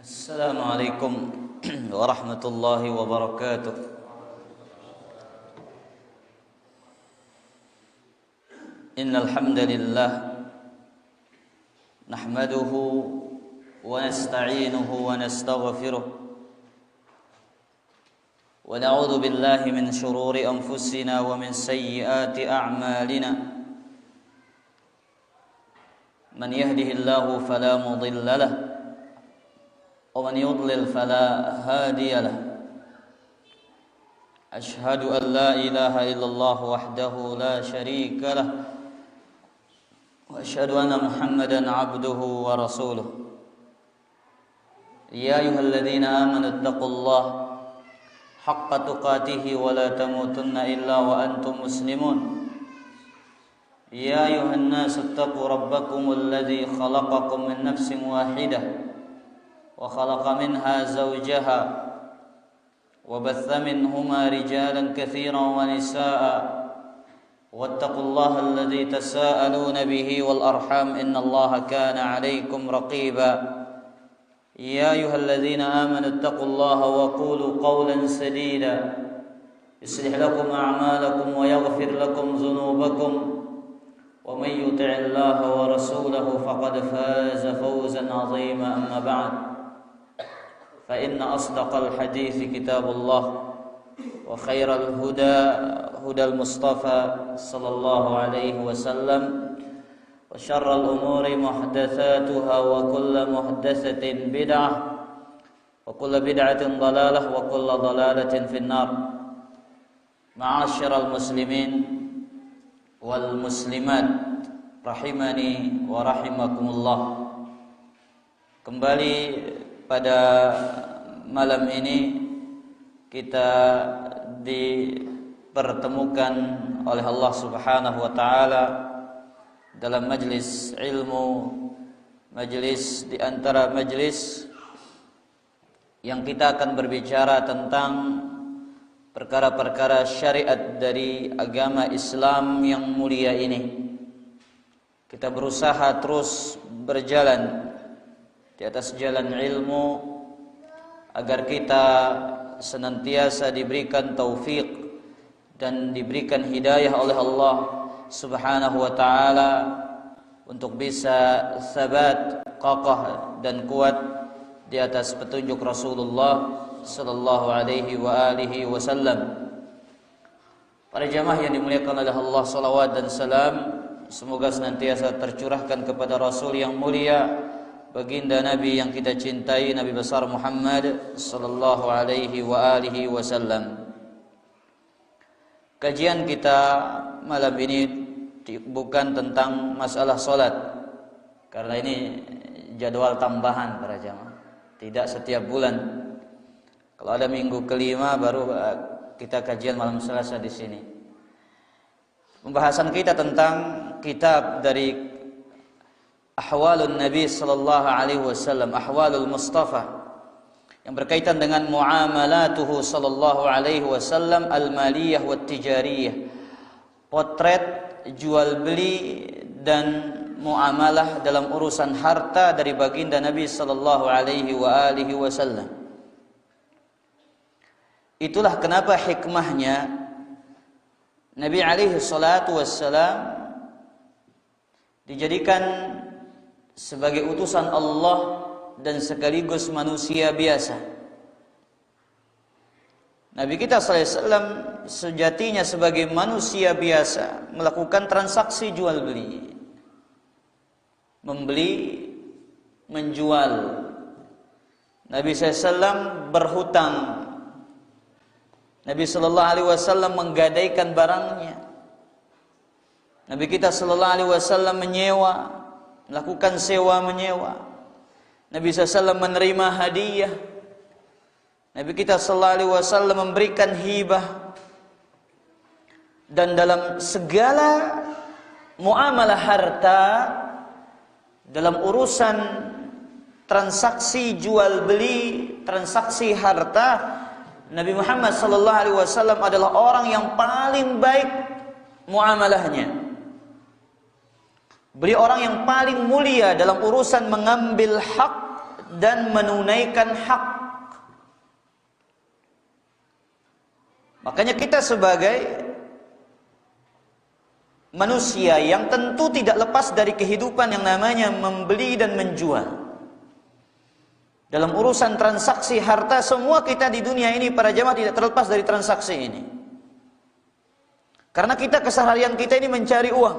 Assalamualaikum warahmatullahi wabarakatuh. Innal hamdalillah nahmaduhu wa nasta'inuhu wa nastaghfiruh wa na'udzu billahi min shururi anfusina wa min sayyiati a'malina. Man yahdihillahu fala mudilla lahu ومن يضلل فلا هادي له أشهد أن لا إله إلا الله وحده لا شريك له وأشهد أن محمدا عبده ورسوله يا أيها الذين آمنوا اتقوا الله حق تقاته ولا تموتن إلا وأنتم مسلمون يا أيها الناس اتقوا ربكم الذي خلقكم من نفس واحدة وخلق منها زوجها وبث منهما رجالا كثيرا ونساء واتقوا الله الذي تساءلون به والأرحام إن الله كان عليكم رقيبا يا أيها الذين آمنوا اتقوا الله وقولوا قولا سديدا يصلح لكم أعمالكم ويغفر لكم ذنوبكم ومن يطع الله ورسوله فقد فاز فوزا عظيما أما بعد فإن أصدق الحديث كتاب الله وخير الهدى هدى المصطفى صلى الله عليه وسلم وشر الأمور محدثاتها وكل محدثة بدعة وكل بدعة ضلالة وكل ضلالة في النار. معاشر المسلمين والmuslimat rahimani wa rahimakumullah. Kembali pada malam ini kita dipertemukan oleh Allah Subhanahu wa taala dalam majlis ilmu, majlis di antara majlis yang kita akan berbicara tentang perkara-perkara syariat dari agama Islam yang mulia ini. Kita berusaha terus berjalan di atas jalan ilmu agar kita senantiasa diberikan taufik dan diberikan hidayah oleh Allah Subhanahu wa taala untuk bisa sabat, kokoh dan kuat di atas petunjuk Rasulullah sallallahu alaihi wa alihi wasallam. Para jamaah yang dimuliakan oleh Allah, salawat dan salam semoga senantiasa tercurahkan kepada Rasul yang mulia, baginda Nabi yang kita cintai, Nabi besar Muhammad sallallahu alaihi wa alihi wasallam. Kajian kita malam ini bukan tentang masalah salat, karena ini jadwal tambahan para jamaah. Tidak setiap bulan. Kalau ada minggu kelima baru kita kajian malam Selasa di sini. Pembahasan kita tentang kitab dari Ahwalun Nabi sallallahu alaihi wasallam, Ahwalul Mustafa, yang berkaitan dengan muamalatuhu sallallahu alaihi wasallam al-maliyah wa tijariyah. Potret jual beli dan muamalah dalam urusan harta dari baginda Nabi sallallahu alaihi wa alihi wasallam. Itulah kenapa hikmahnya Nabi alaihi salatu wassalam dijadikan sebagai utusan Allah dan sekaligus manusia biasa. Nabi kita sallallahu alaihi wasallam sejatinya sebagai manusia biasa melakukan transaksi jual beli, membeli, menjual. Nabi sallallahu alaihi wasallam berhutang. Nabi sallallahu alaihi wasallam menggadaikan barangnya. Nabi kita sallallahu alaihi wasallam menyewa, melakukan sewa menyewa. Nabi SAW menerima hadiah. Nabi kita sallallahu alaihi wasallam memberikan hibah. Dan dalam segala muamalah harta, dalam urusan transaksi jual beli, transaksi harta, Nabi Muhammad sallallahu alaihi wasallam adalah orang yang paling baik muamalahnya. Beliau orang yang paling mulia dalam urusan mengambil hak dan menunaikan hak. Makanya kita sebagai manusia yang tentu tidak lepas dari kehidupan yang namanya membeli dan menjual. Dalam urusan transaksi harta, semua kita di dunia ini para jamaah tidak terlepas dari transaksi ini. Karena kita keseharian kita ini mencari uang,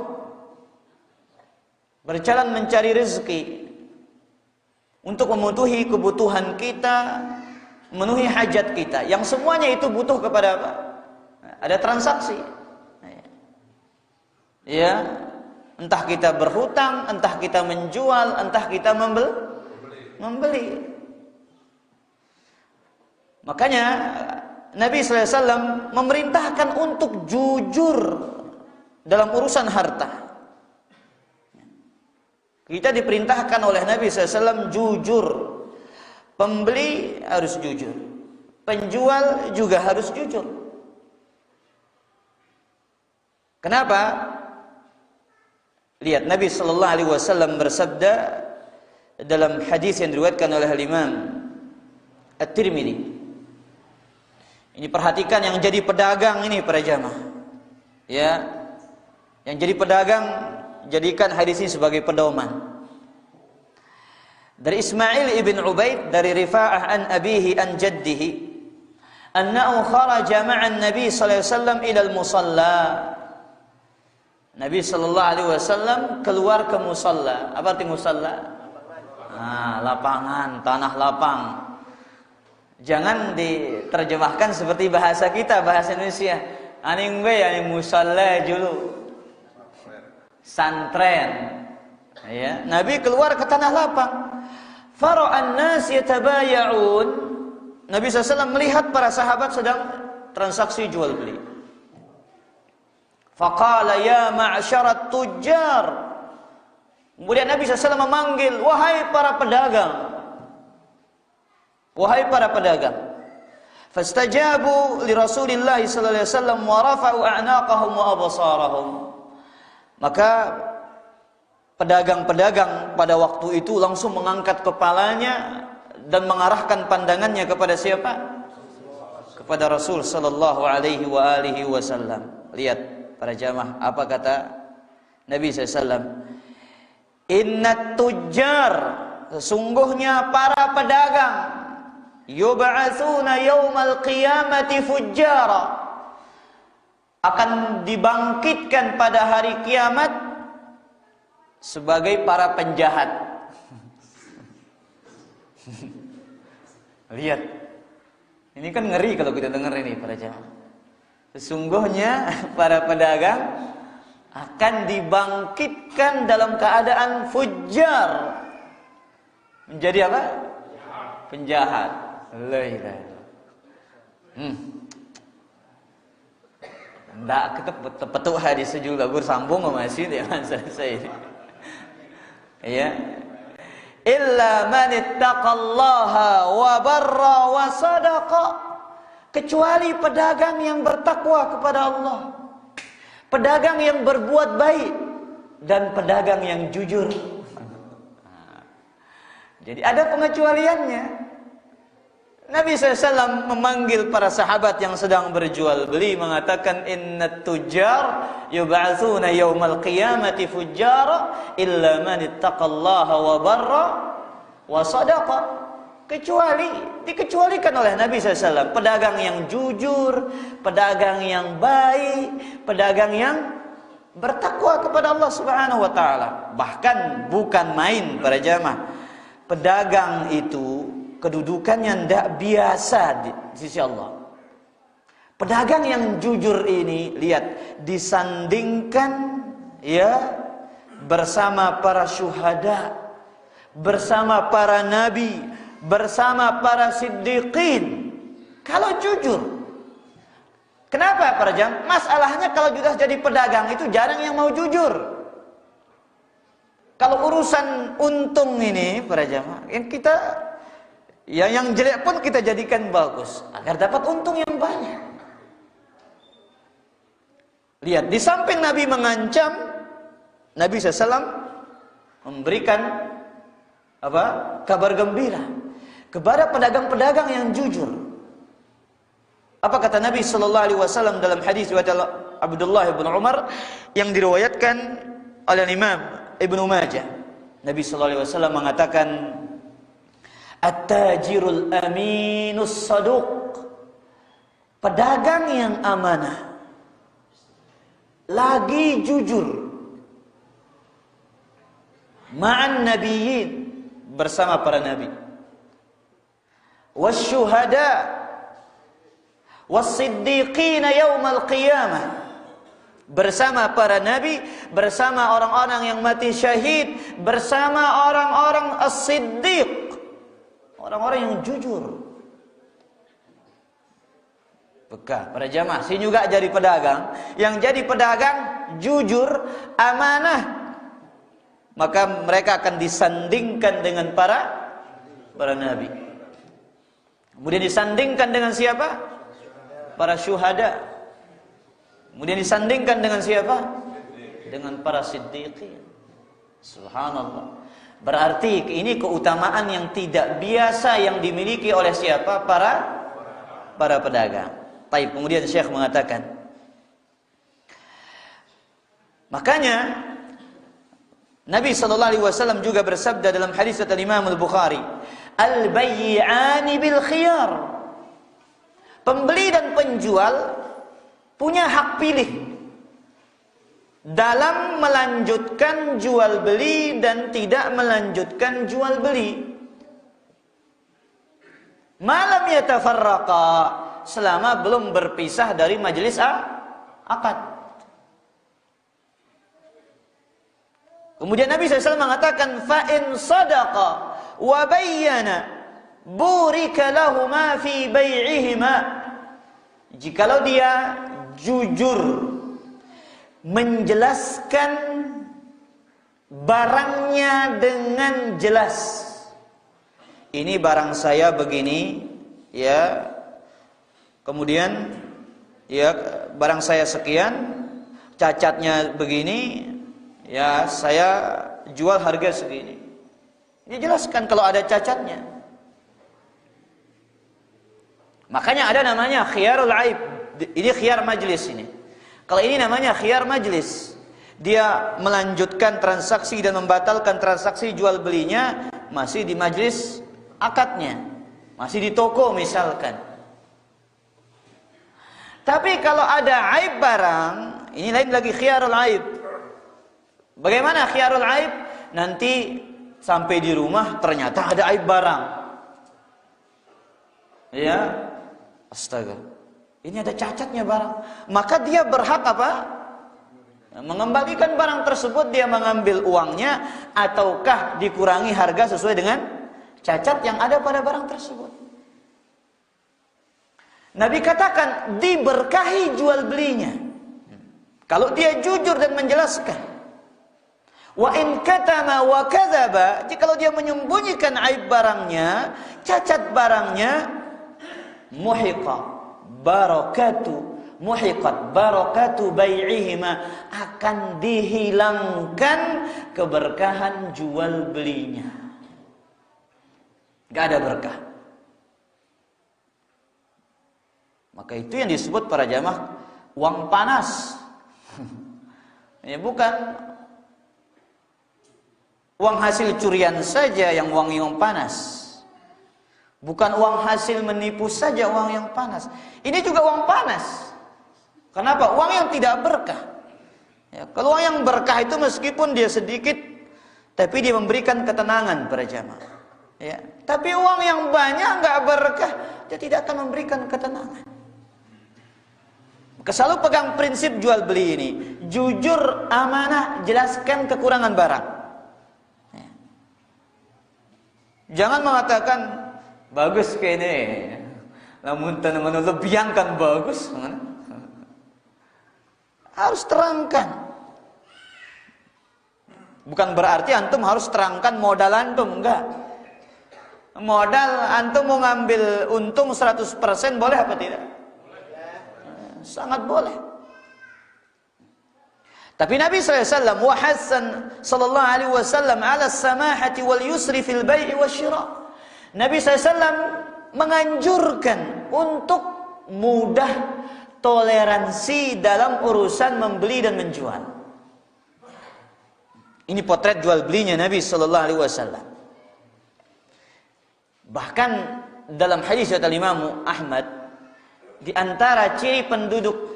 berjalan mencari rezeki untuk memenuhi kebutuhan kita, memenuhi hajat kita, yang semuanya itu butuh kepada apa? Ada transaksi. Ya, entah kita berhutang, entah kita menjual, entah kita membeli. Makanya Nabi SAW memerintahkan untuk jujur dalam urusan harta. Kita diperintahkan oleh Nabi SAW jujur. Pembeli harus jujur, penjual juga harus jujur. Kenapa? Lihat, Nabi SAW bersabda dalam hadis yang diriwayatkan oleh Imam At-Tirmidzi. Ini perhatikan yang jadi pedagang ini para jamaah. Ya. Yang jadi pedagang, jadikan hadis ini sebagai pedoman. Dari Ismail ibn Ubaid dari Rifa'ah an abihi an jaddihi annahu kharaja ma'an Nabi sallallahu alaihi wasallam ila al-musalla. Nabi sallallahu alaihi wasallam keluar ke musalla. Apa arti musalla? Lapangan, tanah lapang. Jangan diterjemahkan seperti bahasa kita, bahasa Indonesia. Aning be aning musalla dulu. Santren. Ya, Nabi keluar ke tanah lapang. Fara'an nas yatabaya'un. Nabi SAW melihat para sahabat sedang transaksi jual beli. Faqala ya ma'syarat tujjar. Kemudian Nabi SAW memanggil, wahai para pedagang. Wahai para pedagang. Fastajabu li Rasulillah sallallahu alaihi wasallam wa rafa'u a'naqahum wa absarahum. Maka pedagang-pedagang pada waktu itu langsung mengangkat kepalanya dan mengarahkan pandangannya kepada siapa? Kepada Rasul sallallahu alaihi wasallam. Lihat para jamaah, apa kata Nabi SAW? Innat tujjar, sesungguhnya para pedagang, yub'atsuna yaumal qiyamati fujjara, akan dibangkitkan pada hari kiamat sebagai para penjahat. Lihat, ini kan ngeri kalau kita dengar ini para jamaah. Sesungguhnya para pedagang akan dibangkitkan dalam keadaan fujjar. Menjadi apa? Penjahat. La ilaha illallah. Ndak ketepetuk hadis juga bersambung masih dia selesai. Ya. Illa man ittaqallaha wa barra wa sadaqa. Kecuali pedagang yang bertakwa kepada Allah, pedagang yang berbuat baik, dan pedagang yang jujur. Jadi ada pengecualiannya. Nabi SAW memanggil para sahabat yang sedang berjual beli, mengatakan innat tujjar yub'atsuna yaumal qiyamati fujjara illa man ittaqallaha wa barra wa sadaqa. Dikecualikan oleh Nabi SAW pedagang yang jujur, pedagang yang baik, pedagang yang bertakwa kepada Allah Subhanahu wa taala. Bahkan bukan main para jamaah. Pedagang itu kedudukannya tidak biasa di sisi Allah. Pedagang yang jujur ini, lihat, disandingkan ya bersama para syuhada, bersama para nabi, bersama para siddiqin. Kalau jujur. Kenapa para jamaah? Masalahnya kalau sudah jadi pedagang itu jarang yang mau jujur. Kalau urusan untung ini para jamaah, yang jelek pun kita jadikan bagus agar dapat untung yang banyak. Lihat, di samping Nabi mengancam, Nabi SAW memberikan apa? Kabar gembira kepada pedagang-pedagang yang jujur. Apa kata Nabi sallallahu alaihi wasallam dalam hadis riwayat Abdullah bin Umar yang diriwayatkan oleh Imam Ibnu Majah? Nabi sallallahu alaihi wasallam mengatakan, "At-tajirul aminus saduq." Pedagang yang amanah lagi jujur. Ma'an nabiyyin, bersama para nabi. Wasyuhada was-siddiqina yaumal qiyamah, bersama para nabi, bersama orang-orang yang mati syahid, bersama orang-orang as-siddiq, orang-orang yang jujur. Bekah para jamaah, sini juga jadi pedagang. Yang jadi pedagang jujur, amanah, maka mereka akan disandingkan dengan para nabi. Kemudian disandingkan dengan siapa? Para syuhada. Kemudian disandingkan dengan siapa? Dengan para siddiqin. Subhanallah. Berarti ini keutamaan yang tidak biasa yang dimiliki oleh siapa? Para pedagang. Baik, kemudian Syekh mengatakan, makanya Nabi sallallahu alaihi wasallam juga bersabda dalam hadis dari Imam Al-Bukhari, "Al-bay'ani bil khiyar." Pembeli dan penjual punya hak pilih dalam melanjutkan jual beli dan tidak melanjutkan jual beli. Malam yatafarraqa, selama belum berpisah dari majelis akad. Kemudian Nabi SAW mengatakan, "Fa'in sadaqa wa bayyana burika lahuma fi bai'ihima." Jikalau dia jujur menjelaskan barangnya dengan jelas. Ini barang saya begini, ya. Kemudian ya barang saya sekian, cacatnya begini, ya saya jual harga segini. Dia jelaskan kalau ada cacatnya. Makanya ada namanya khiyarul aib. Ini khiyar majlis ini. Kalau ini namanya khiyar majlis. Dia melanjutkan transaksi dan membatalkan transaksi jual belinya masih di majlis akadnya, masih di toko misalkan. Tapi kalau ada aib barang, ini lain lagi khiyarul aib. Bagaimana khiyarul aib? Nanti sampai di rumah ternyata ada aib barang. Ya, astaga. Ini ada cacatnya barang. Maka dia berhak apa? Mengembalikan barang tersebut, dia mengambil uangnya ataukah dikurangi harga sesuai dengan cacat yang ada pada barang tersebut. Nabi katakan diberkahi jual belinya kalau dia jujur dan menjelaskan. Wa in katama wa kadzaba, jikalau dia menyembunyikan aib barangnya, cacat barangnya, muhiqat barakatu bai'ihima, akan dihilangkan keberkahan jual belinya. Gak ada berkah. Maka itu yang disebut para jamaah uang panas. Ya, bukan uang hasil curian saja yang uang panas. Bukan uang hasil menipu saja uang yang panas. Ini juga uang panas. Kenapa? Uang yang tidak berkah. Ya, kalau uang yang berkah itu meskipun dia sedikit, tapi dia memberikan ketenangan pada jamaah. Ya, tapi uang yang banyak nggak berkah, dia tidak akan memberikan ketenangan. Selalu pegang prinsip jual beli ini, jujur, amanah, jelaskan kekurangan barang. Ya. Jangan mengatakan bagus kayak ini, namun teman-teman lebihankan bagus. Harus terangkan. Bukan berarti antum harus terangkan modal antum, enggak. Modal antum mau ngambil untung 100% boleh apa tidak? Sangat boleh. Tapi Nabi SAW wa hassan sallallahu alaihi wasallam ala samahati wal yusri fil bai'i wasyira. Nabi SAW menganjurkan untuk mudah, toleransi dalam urusan membeli dan menjual. Ini potret jual belinya Nabi sallallahu alaihi wasallam. Bahkan dalam hadis dari Imam Ahmad, di antara ciri penduduk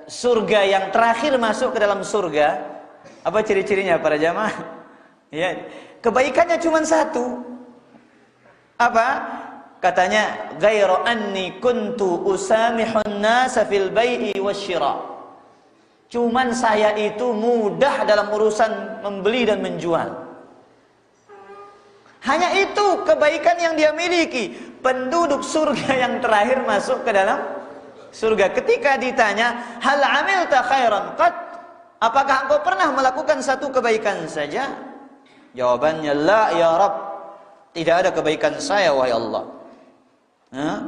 surga yang terakhir masuk ke dalam surga, apa ciri-cirinya para jamaah? Ya, kebaikannya cuma satu. Apa? Katanya, ghairu anni kuntu usamihun nasa fil bai'i wasyira. Cuman saya itu mudah dalam urusan membeli dan menjual. Hanya itu kebaikan yang dia miliki. Penduduk surga yang terakhir masuk ke dalam surga. Ketika ditanya, hal amilta khairan qad? Apakah engkau pernah melakukan satu kebaikan saja? Jawabannya, la ya Rabb. Tidak ada kebaikan saya, wahai Allah.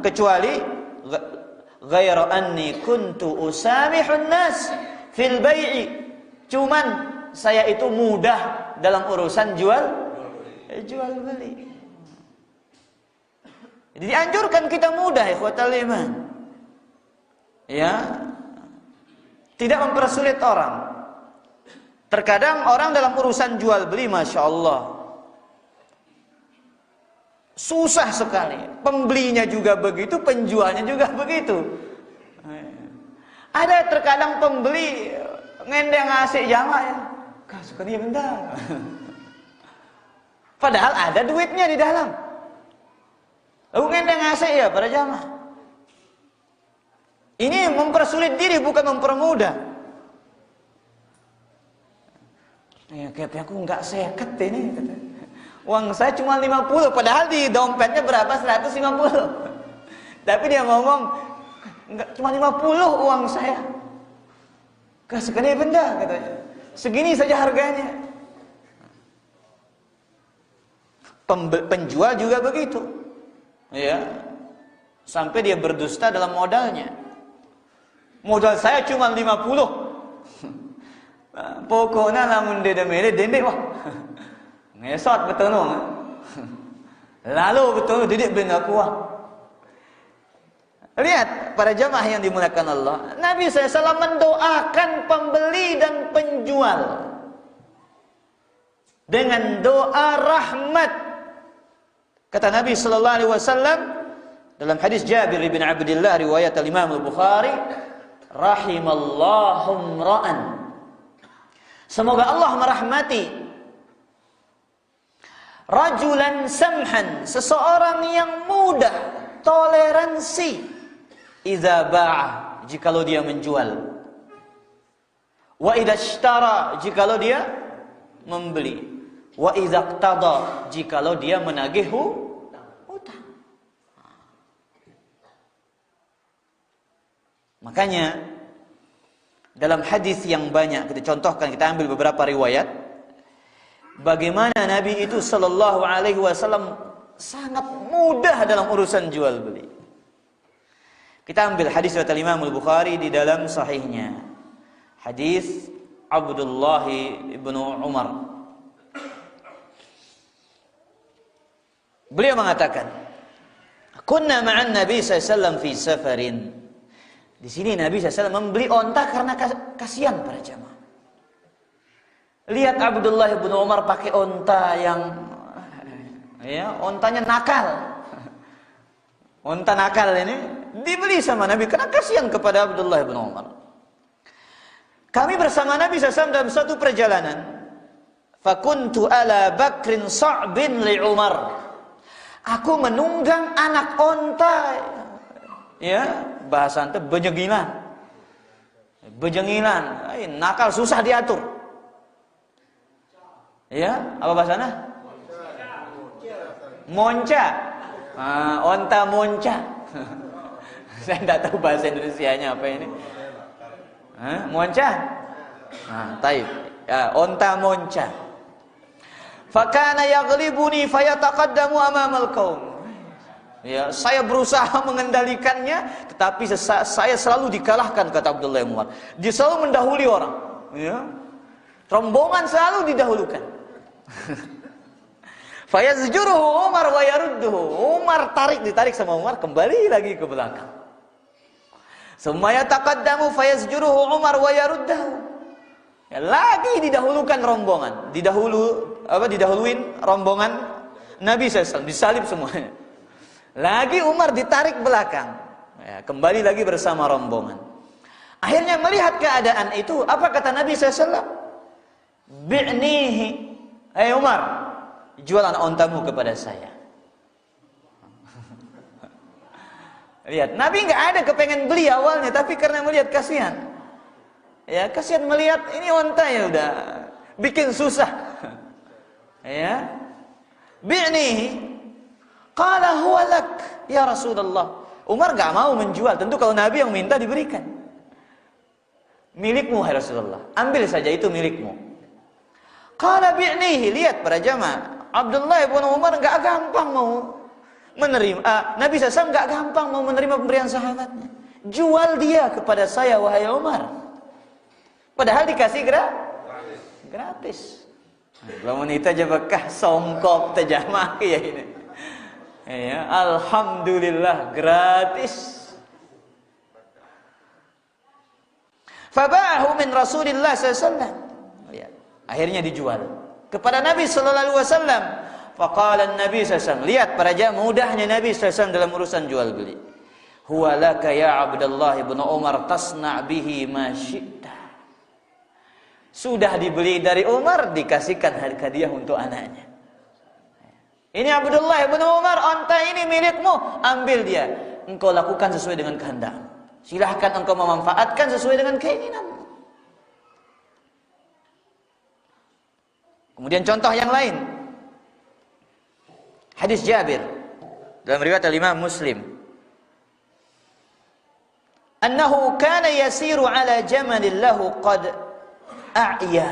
Kecuali ghairu anni kuntu usamihun nas fil bai'i. Cuman saya itu mudah dalam urusan jual beli. Jadi dianjurkan kita mudah, ikhwatal iman. Ya. Tidak mempersulit orang. Terkadang orang dalam urusan jual beli, masya Allah, susah sekali. Pembelinya juga begitu, penjualnya juga begitu. Ada terkadang pembeli ngendeng ngasih jamaah ya, kasihkan dia bentar. Padahal ada duitnya di dalam. Lalu ngendeng ngasih ya para jamaah. Ini mempersulit diri, bukan mempermudah. Ya, kayak aku nggak seket ini, kata. Uang saya cuma 50, padahal di dompetnya berapa? 150. Tapi dia ngomong, enggak, cuma 50 uang saya. Kasihkan dia benda, katanya. Segini saja harganya. Penjual juga begitu. Ya. Sampai dia berdusta dalam modalnya. Modal saya cuma 50. Pokoknya lamun dia mele dendek wah. Ngesot betul no. Lalu betul didik benda kuah. Lihat para jamaah yang dimuliakan Allah, Nabi SAW mendoakan pembeli dan penjual dengan doa rahmat. Kata Nabi sallallahu alaihi wasallam dalam hadis Jabir bin Abdullah riwayat Imam Al-Bukhari, rahimallahu ra'an. Semoga Allah merahmati rajulan samhan, seseorang yang mudah, toleransi, idza ba'a, jikalau dia menjual, wa idza ishtara, jikalau dia membeli, wa idza iqtada, jikalau dia menagih hutang. Makanya dalam hadis yang banyak kita contohkan, kita ambil beberapa riwayat bagaimana Nabi itu sallallahu alaihi wasallam sangat mudah dalam urusan jual beli. Kita ambil hadis riwayat Imam Al-Bukhari di dalam sahihnya. Hadis Abdullah bin Umar. Beliau mengatakan, "Kunna ma'an Nabi sallallahu alaihi wasallam fi safarin." Di sini Nabi SAW membeli onta karena kasihan para jamaah. Lihat Abdullah bin Umar pakai onta yang ontanya nakal. Onta nakal ini dibeli sama Nabi karena kasihan kepada Abdullah bin Umar. Kami bersama Nabi SAW dalam satu perjalanan. Fakuntu ala Bakrin Sa'bin li Umar. Aku menunggang anak onta. Ya, bahasa ante bejengilan, nakal, susah diatur. Ya, apa bahasanya? Monca. Onta monca. Saya tidak tahu bahasa Indonesianya apa ini. Monca. Taib. Ya, onta monca. Fakana yaghlibuni fayataqaddamu amamal qaum. Ya, saya berusaha mengendalikannya, tetapi saya selalu dikalahkan, kata Abdullah bin Umar. Dia selalu mendahului orang. Ya. Rombongan selalu didahulukan. Fayazjuruhu Umar wa yarudduhu. Umar ditarik sama Umar, kembali lagi ke belakang. Summa yataqaddamu fayazjuruhu Umar wa yarudduhu. Ya, lagi didahulukan rombongan. Didahuluin rombongan Nabi SAW, disalib semuanya. Lagi Umar ditarik belakang. Ya, kembali lagi bersama rombongan. Akhirnya melihat keadaan itu, apa kata Nabi SAW? Bi'nihi, hai Umar, jual anak ontamu kepada saya. Lihat, Nabi nggak ada kepengen beli awalnya, tapi karena melihat kasihan. Ya, kasihan melihat ini onta ya udah bikin susah. Ya. Bi'nihi, qala huwa lak ya Rasulullah. Umar nggak mau menjual, tentu kalau Nabi yang minta diberikan. Milikmu, hai Rasulullah, ambil saja, itu milikmu. Qala bi'nihi, lihat para jamaah, Abdullah bin Umar enggak gampang mau menerima, Nabi SAW enggak gampang mau menerima pemberian sahabatnya. Jual dia kepada saya wahai Umar. Padahal dikasih gratis. Belum wanita aja bekah songkok terjamah ya ini. Ya, alhamdulillah gratis. Faba'ahu min Rasulillah SAW. Akhirnya dijual kepada Nabi sallallahu alaihi wasallam. Faqala Nabi sallallahu, lihat para jamaah mudahnya Nabi sallallahu dalam urusan jual beli. Huwa laka ya Abdullah ibn Umar tasna' bihi ma syi'ta. Sudah dibeli dari Umar, dikasihkan hadiah untuk anaknya. Ini Abdullah ibn Umar, onta ini milikmu, ambil dia. Engkau lakukan sesuai dengan kehendakmu. Silahkan engkau memanfaatkan sesuai dengan keinginanmu. Kemudian contoh yang lain, hadis Jabir dalam riwayat Imam Muslim, annahu kana yasiru ala jamalin lahu qad a'ya.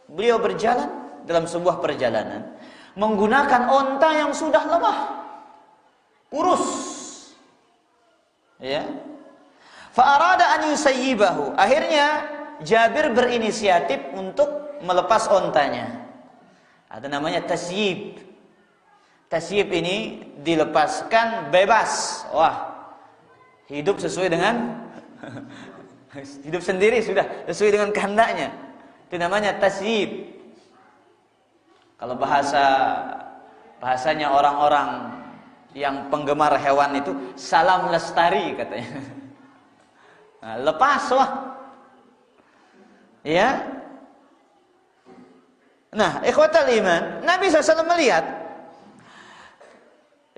Beliau berjalan dalam sebuah perjalanan menggunakan onta yang sudah lemah, kurus. Ya. Fa arada an yusayyibahu. Akhirnya Jabir berinisiatif untuk melepas ontanya. Ada namanya tasyib. Tasyib ini dilepaskan bebas. Wah, hidup sesuai dengan hidup sendiri sudah sesuai dengan kehendaknya. Itu namanya tasyib. Kalau bahasanya orang-orang yang penggemar hewan itu salam lestari katanya. Nah, lepas wah. Ya. Nah, ikhwatal iman, Nabi SAW melihat,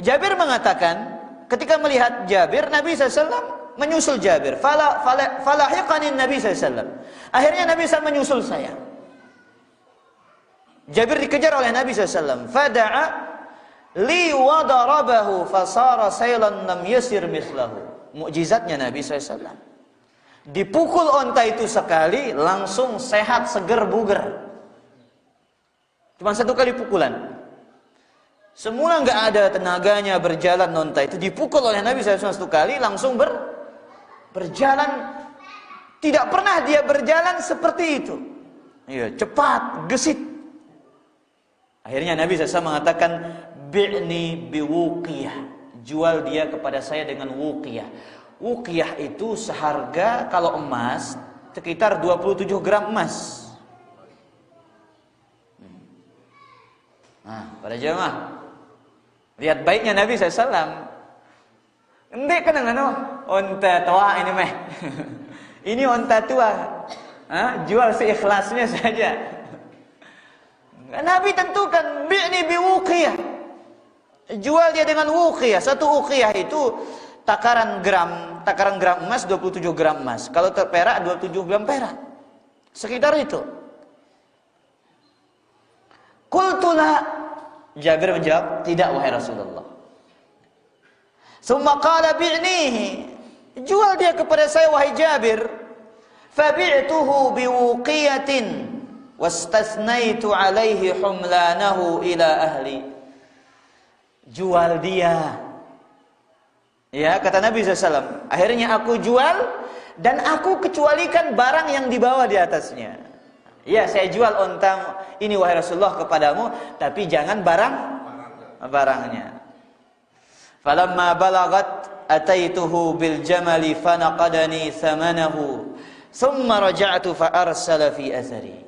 Jabir mengatakan, ketika melihat Jabir, Nabi SAW menyusul Jabir. Falahiqanin Nabi SAW. Akhirnya Nabi SAW menyusul saya. Jabir dikejar oleh Nabi SAW. Fada'a li wadarabahu fasara saylan lam yasir mislahu. Mukjizatnya Nabi SAW. Dipukul onta itu sekali, langsung sehat, seger, buger. Cuma satu kali pukulan. Semula nggak ada tenaganya berjalan onta itu, dipukul oleh Nabi SAW satu kali, langsung berjalan. Tidak pernah dia berjalan seperti itu. Ya, cepat, gesit. Akhirnya Nabi SAW mengatakan, bi'ni biwuqiyah. Jual dia kepada saya dengan wuqiyah. Wuqiyah itu seharga kalau emas sekitar 27 gram emas. Nah, para jemaah, lihat baiknya Nabi SAW. Ente kan onta tua ini meh. Ini onta tua. Jual seikhlasnya saja. Nabi tentukan bi'ni biwuqiyah. Jual dia dengan wuqiyah. Satu wuqiyah itu takaran gram emas 27 gram emas. Kalau terperak 27 gram perak. Sekitar itu. Qultu la. Jabir menjawab, tidak wahai Rasulullah. Summa qala bi'nihi. Jual dia kepada saya wahai Jabir. Fabi'tuhu biwuqiyatin wastasnaitu alaihi humlanahu ila ahli. Jual dia. Ya, kata Nabi SAW. Akhirnya aku jual dan aku kecualikan barang yang dibawa di atasnya. Ya, saya jual ontamu ini wahai Rasulullah kepadamu, tapi jangan barangnya. Falamma balagat ataituhu bil jamali fanaqadani thamanahu thumma raja'tu fa arsala fi athari.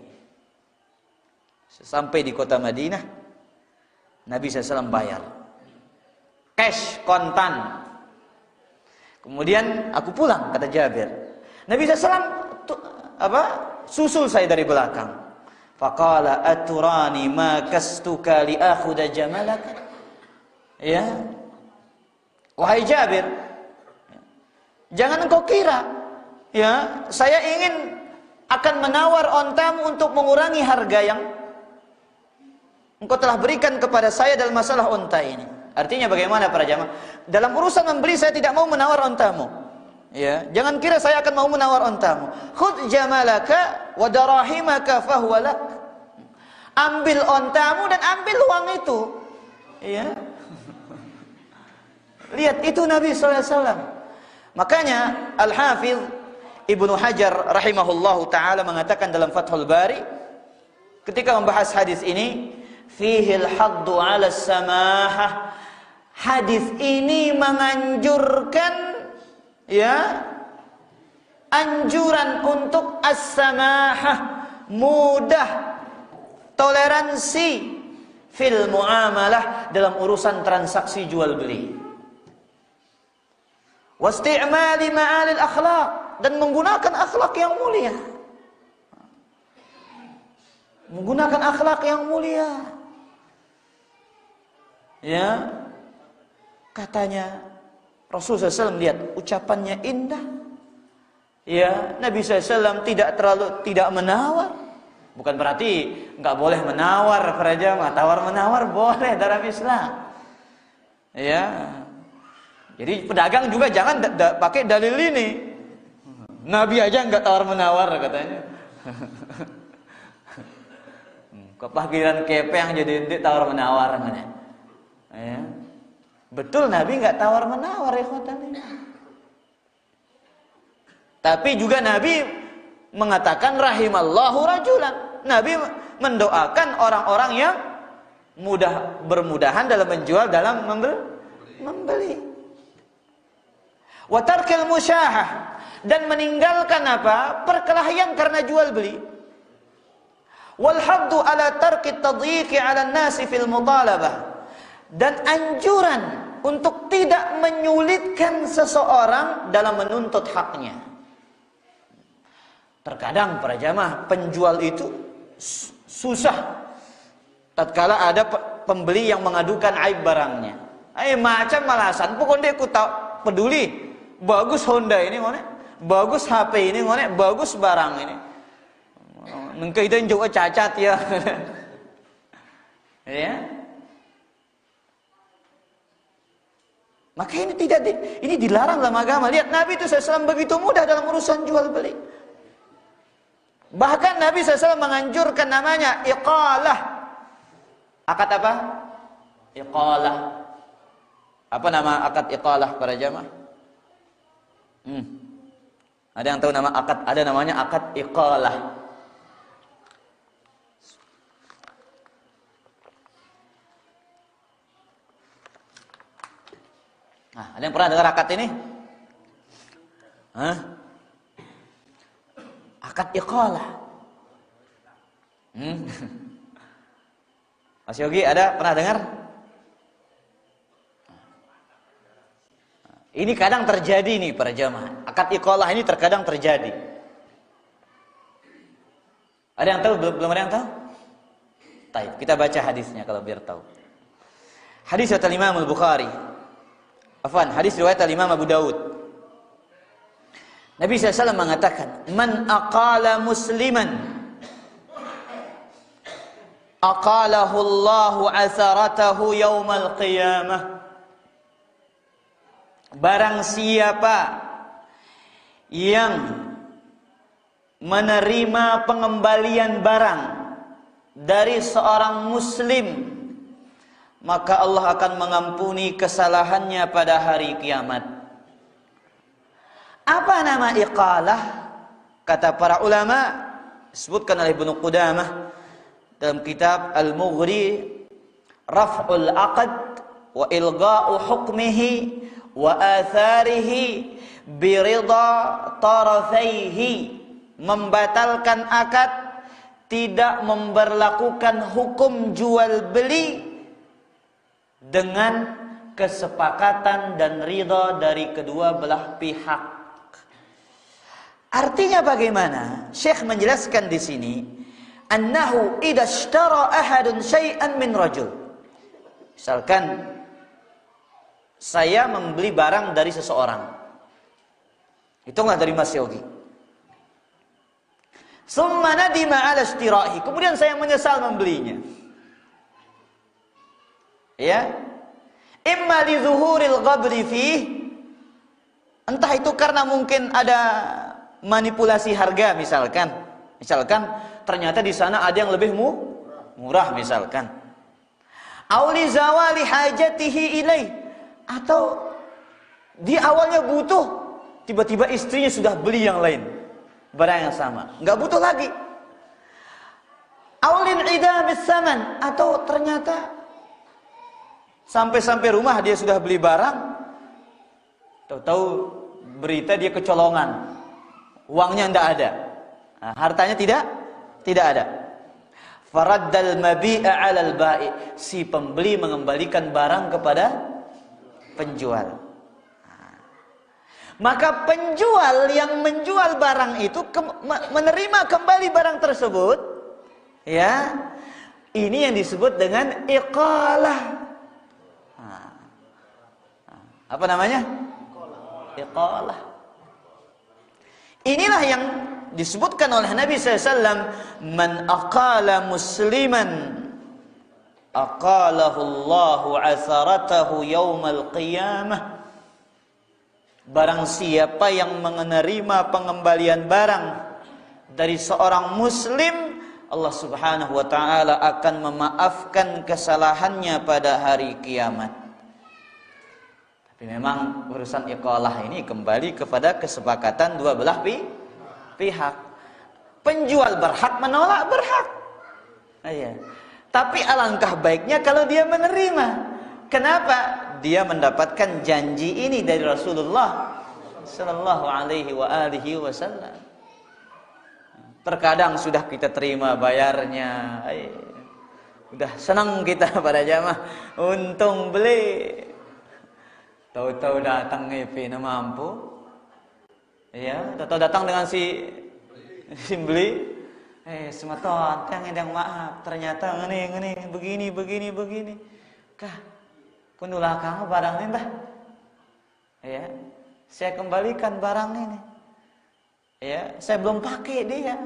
Sampai di kota Madinah, Nabi SAW bayar cash, kontan. Kemudian aku pulang, kata Jabir. Nabi SAW susul saya dari belakang. Faqala aturani ma kastuka li akhudha jamalak. Ya, wahai Jabir, jangan engkau kira, ya, saya ingin akan menawar ontamu untuk mengurangi harga yang engkau telah berikan kepada saya dalam masalah onta ini. Artinya bagaimana para jamaah? Dalam urusan membeli saya tidak mau menawar ontamu. Ya, jangan kira saya akan mau menawar ontamu. Khudh jamalaka wa darahimaka fahuwa lak. Ambil ontamu dan ambil uang itu. Ya. Lihat itu Nabi SAW. Makanya Al-Hafidh Ibnu Hajar rahimahullahu ta'ala mengatakan dalam Fathul Bari ketika membahas hadis ini, fihil haddu ala samahah. Hadis ini menganjurkan, ya, anjuran untuk as-samahah, mudah, toleransi fil muamalah, dalam urusan transaksi jual beli. Wasti'mali ma'alil akhlaq, dan menggunakan akhlak yang mulia. Menggunakan akhlak yang mulia. Ya, katanya Rasulullah SAW, lihat ucapannya indah. Ya, Nabi SAW tidak menawar. Bukan berarti nggak boleh menawar para jamaah. Tawar menawar boleh dalam Islam. Ya, jadi pedagang juga jangan pakai dalil ini. Nabi aja nggak tawar menawar katanya. Kepakiran kepeng jadi tawar menawar namanya. Ya. Betul, Nabi nggak tawar menawar, ikhwatan. Tapi juga Nabi mengatakan rahimallahu rajulan. Nabi mendoakan orang-orang yang bermudahan dalam menjual, dalam membeli. Wa tarkil musyahah, dan meninggalkan apa? Perkelahian karena jual beli. Wal haddu ala tarki tadyiqi ala nasi fil mutalabah, dan anjuran untuk tidak menyulitkan seseorang dalam menuntut haknya. Terkadang para jamaah penjual itu susah tatkala ada pembeli yang mengadukan aib barangnya. Macam alasan pokoknya aku tak peduli. Bagus Honda ini ngone, bagus HP ini ngone, bagus barang ini. Mungkin itu juga cacat ya. Ya. Maka ini dilarang dalam agama. Lihat Nabi itu SAW begitu mudah dalam urusan jual beli. Bahkan Nabi SAW menganjurkan namanya iqalah. Akad apa? Iqalah. Apa nama akad iqalah para jamaah? Ada yang tahu nama akad? Ada namanya akad iqalah. Nah, ada yang pernah dengar akad ini? Hah? Akad iqalah. Mas Yogi ada pernah dengar? Ini kadang terjadi nih para jamaah. Akad iqalah ini terkadang terjadi. Ada yang tahu? Belum ada yang tahu? Baik, kita baca hadisnya kalau biar tahu. Hadis riwayat Imam Al-Bukhari. Hadis riwayat Imam Abu Daud. Nabi SAW mengatakan, man aqala musliman aqalahu Allahu atharatahu yaumal qiyamah. Barang siapa yang menerima pengembalian barang dari seorang muslim, maka Allah akan mengampuni kesalahannya pada hari kiamat. Apa nama iqalah? Kata para ulama, disebutkan oleh Ibnu Qudamah dalam kitab Al-Mughri, raf'ul aqd wa ilgha'u hukmihi wa atharihi birida tarafaihi, membatalkan akad, tidak memberlakukan hukum jual beli dengan kesepakatan dan ridha dari kedua belah pihak. Artinya bagaimana? Syekh menjelaskan di sini, annahu idza ishtara ahadun syai'an min rajul. Misalkan saya membeli barang dari seseorang. Hitunglah dari Mas Yogi. Summa nadima 'ala ishtirahi. Kemudian saya menyesal membelinya. Ya. Imma li zuhuril ghabri fih. Entah itu karena mungkin ada manipulasi harga misalkan. Misalkan ternyata di sana ada yang lebih murah misalkan. Au li zawali hajatihi ilaih. Atau dia awalnya butuh, tiba-tiba istrinya sudah beli yang lain. Barang yang sama, nggak butuh lagi. Aulin idamis saman, atau ternyata sampai rumah dia sudah beli barang, tahu-tahu berita dia kecolongan, uangnya tidak ada, nah, hartanya tidak ada. Faraddal mabi'a 'alal ba'i, si pembeli mengembalikan barang kepada penjual. Maka penjual yang menjual barang itu menerima kembali barang tersebut, ya, ini yang disebut dengan iqalah. Apa namanya? Iqalah. Inilah yang disebutkan oleh Nabi SAW, man aqala musliman aqalahu Allahu asaratahu yaumal qiyamah. Barang siapa yang menerima pengembalian barang dari seorang muslim, Allah Subhanahu wa taala akan memaafkan kesalahannya pada hari kiamat. Tapi memang urusan iqalah ini kembali kepada kesepakatan dua belah pihak. Penjual berhak menolak, berhak. Iya. Tapi alangkah baiknya kalau dia menerima. Kenapa? Dia mendapatkan janji ini dari Rasulullah sallallahu alaihi wa alihi wasallam. Terkadang sudah kita terima bayarnya, udah senang kita pada jamaah, untung beli. Tahu-tahu datang EP na mampu. Ya, tahu datang dengan si beli. Sematon, yang maaf, ternyata ngene begini. Kah, kundulah kamu barang ini dah. Ya, saya kembalikan barang ini. Ya, saya belum pakai dia.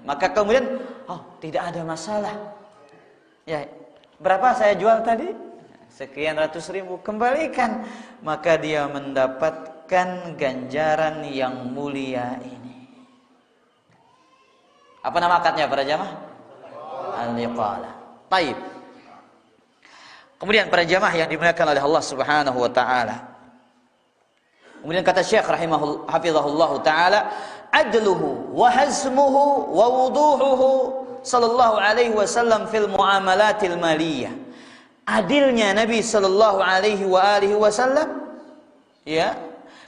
Maka kemudian, oh, tidak ada masalah. Ya, berapa saya jual tadi? Sekian ratus ribu, kembalikan. Maka dia mendapatkan ganjaran yang mulia ini. Apa nama akadnya para jamaah? Al-iqalah. Taib. Kemudian para jamaah yang dimuliakan oleh Allah Subhanahu wa taala. Kemudian kata Syekh hafizahullah taala, adluhu wa hazmuhu wa wuduhuhu sallallahu alaihi wasallam fil muamalatil maliyah. Adilnya Nabi sallallahu alaihi wasallam, ya.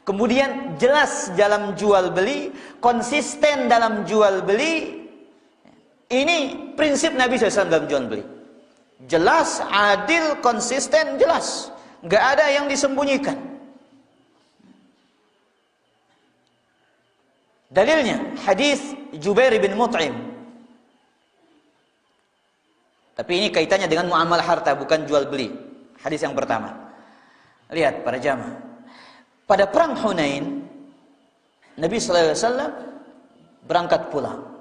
Kemudian jelas dalam jual beli, konsisten dalam jual beli. Ini prinsip Nabi SAW dalam jual beli. Jelas, adil, konsisten, jelas. Nggak ada yang disembunyikan. Dalilnya hadis Jubair bin Mut'im. Tapi ini kaitannya dengan muamalah harta, bukan jual beli. Hadis yang pertama. Lihat para jamaah. Pada perang Hunain, Nabi SAW berangkat pulang.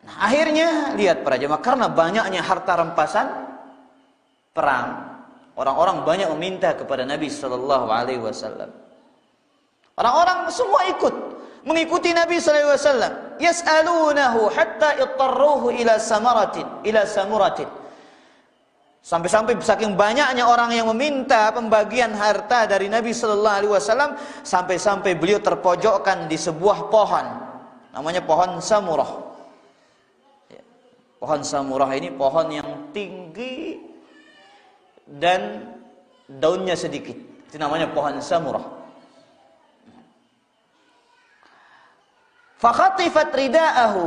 Nah, akhirnya lihat para jemaah, karena banyaknya harta rampasan perang, orang-orang banyak meminta kepada Nabi Sallallahu Alaihi Wasallam. Orang-orang semua mengikuti Nabi Sallallahu Alaihi Wasallam. Yas'alunahu hatta ittarruhu ila samuratin. Sampai-sampai saking banyaknya orang yang meminta pembagian harta dari Nabi Sallallahu Alaihi Wasallam, sampai-sampai beliau terpojokkan di sebuah pohon, namanya pohon Samurah. Pohon Samurah ini pohon yang tinggi dan daunnya sedikit. Itu namanya pohon Samurah. Fakhatifat rida'ahu,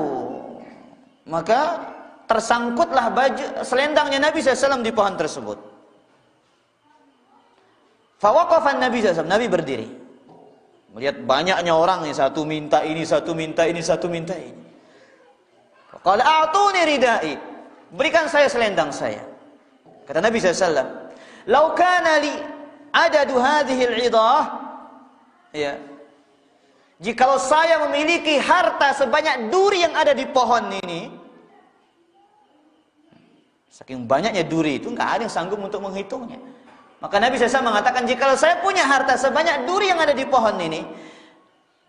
maka tersangkutlah baju selendangnya Nabi SAW di pohon tersebut. Fawaqafan Nabi SAW, Nabi berdiri. Melihat banyaknya orang, satu minta ini, satu minta ini, satu minta ini. Qala a'tuni ridai, berikan saya selendang saya. Kata Nabi SAW, "Lau kana li adadu hadhihi al-'idah," ya, jikalau saya memiliki harta sebanyak duri yang ada di pohon ini, saking banyaknya duri itu nggak ada yang sanggup untuk menghitungnya. Maka Nabi SAW mengatakan, jikalau saya punya harta sebanyak duri yang ada di pohon ini,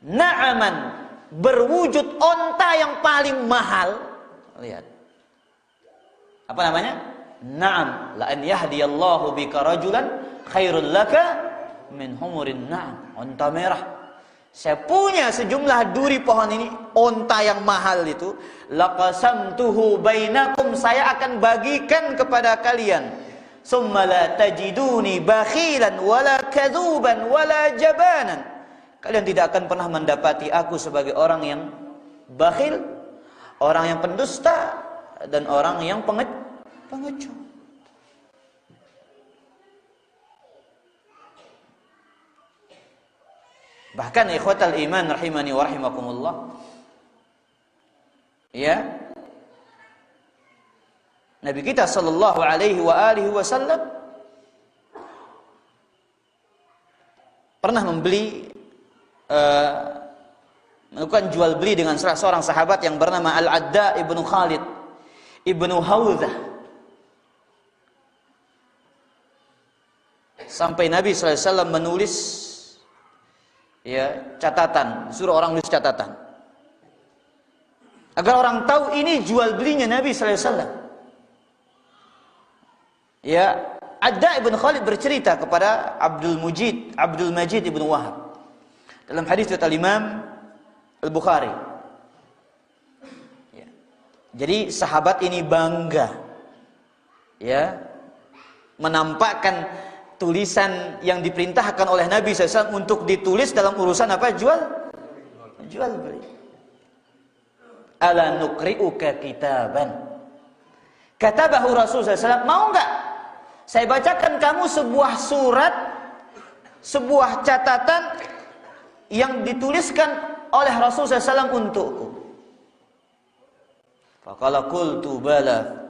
na'aman, berwujud onta yang paling mahal. Lihat, apa namanya? Na'am, la an yahdiyallahu bika rajulan khairul laka min humurin na'am. Onta merah. Saya punya sejumlah duri pohon ini, onta yang mahal itu. Laqasamtuhu bainakum, saya akan bagikan kepada kalian. Summa la tajiduni bakhilan wala kadzuban wala jabanan. Kalian tidak akan pernah mendapati aku sebagai orang yang bakhil, orang yang pendusta, dan orang yang pengecut. Bahkan ikhwatal iman rahimani wa rahimakumullah, ya, Nabi kita sallallahu alaihi wa alihi wasallam pernah melakukan jual beli dengan salah seorang sahabat yang bernama Al-Adda ibnu Khalid ibnu Hawzah. Sampai Nabi sallallahu alaihi wasallam menulis, ya, catatan, suruh orang nulis catatan agar orang tahu ini jual belinya Nabi sallallahu alaihi wasallam. Ya, Adda ibn Khalid bercerita kepada Abdul Majid ibn Wahab dalam hadis riwayat Imam Al-Bukhari. Ya. Jadi sahabat ini bangga, ya, menampakkan tulisan yang diperintahkan oleh Nabi SAW untuk ditulis dalam urusan apa? Jual beli. Ala nuqri'uka kitaban katabahu Rasulullah SAW, mau enggak saya bacakan kamu sebuah surat, sebuah catatan yang dituliskan oleh Rasulullah SAW untukku. Faqala qultu bala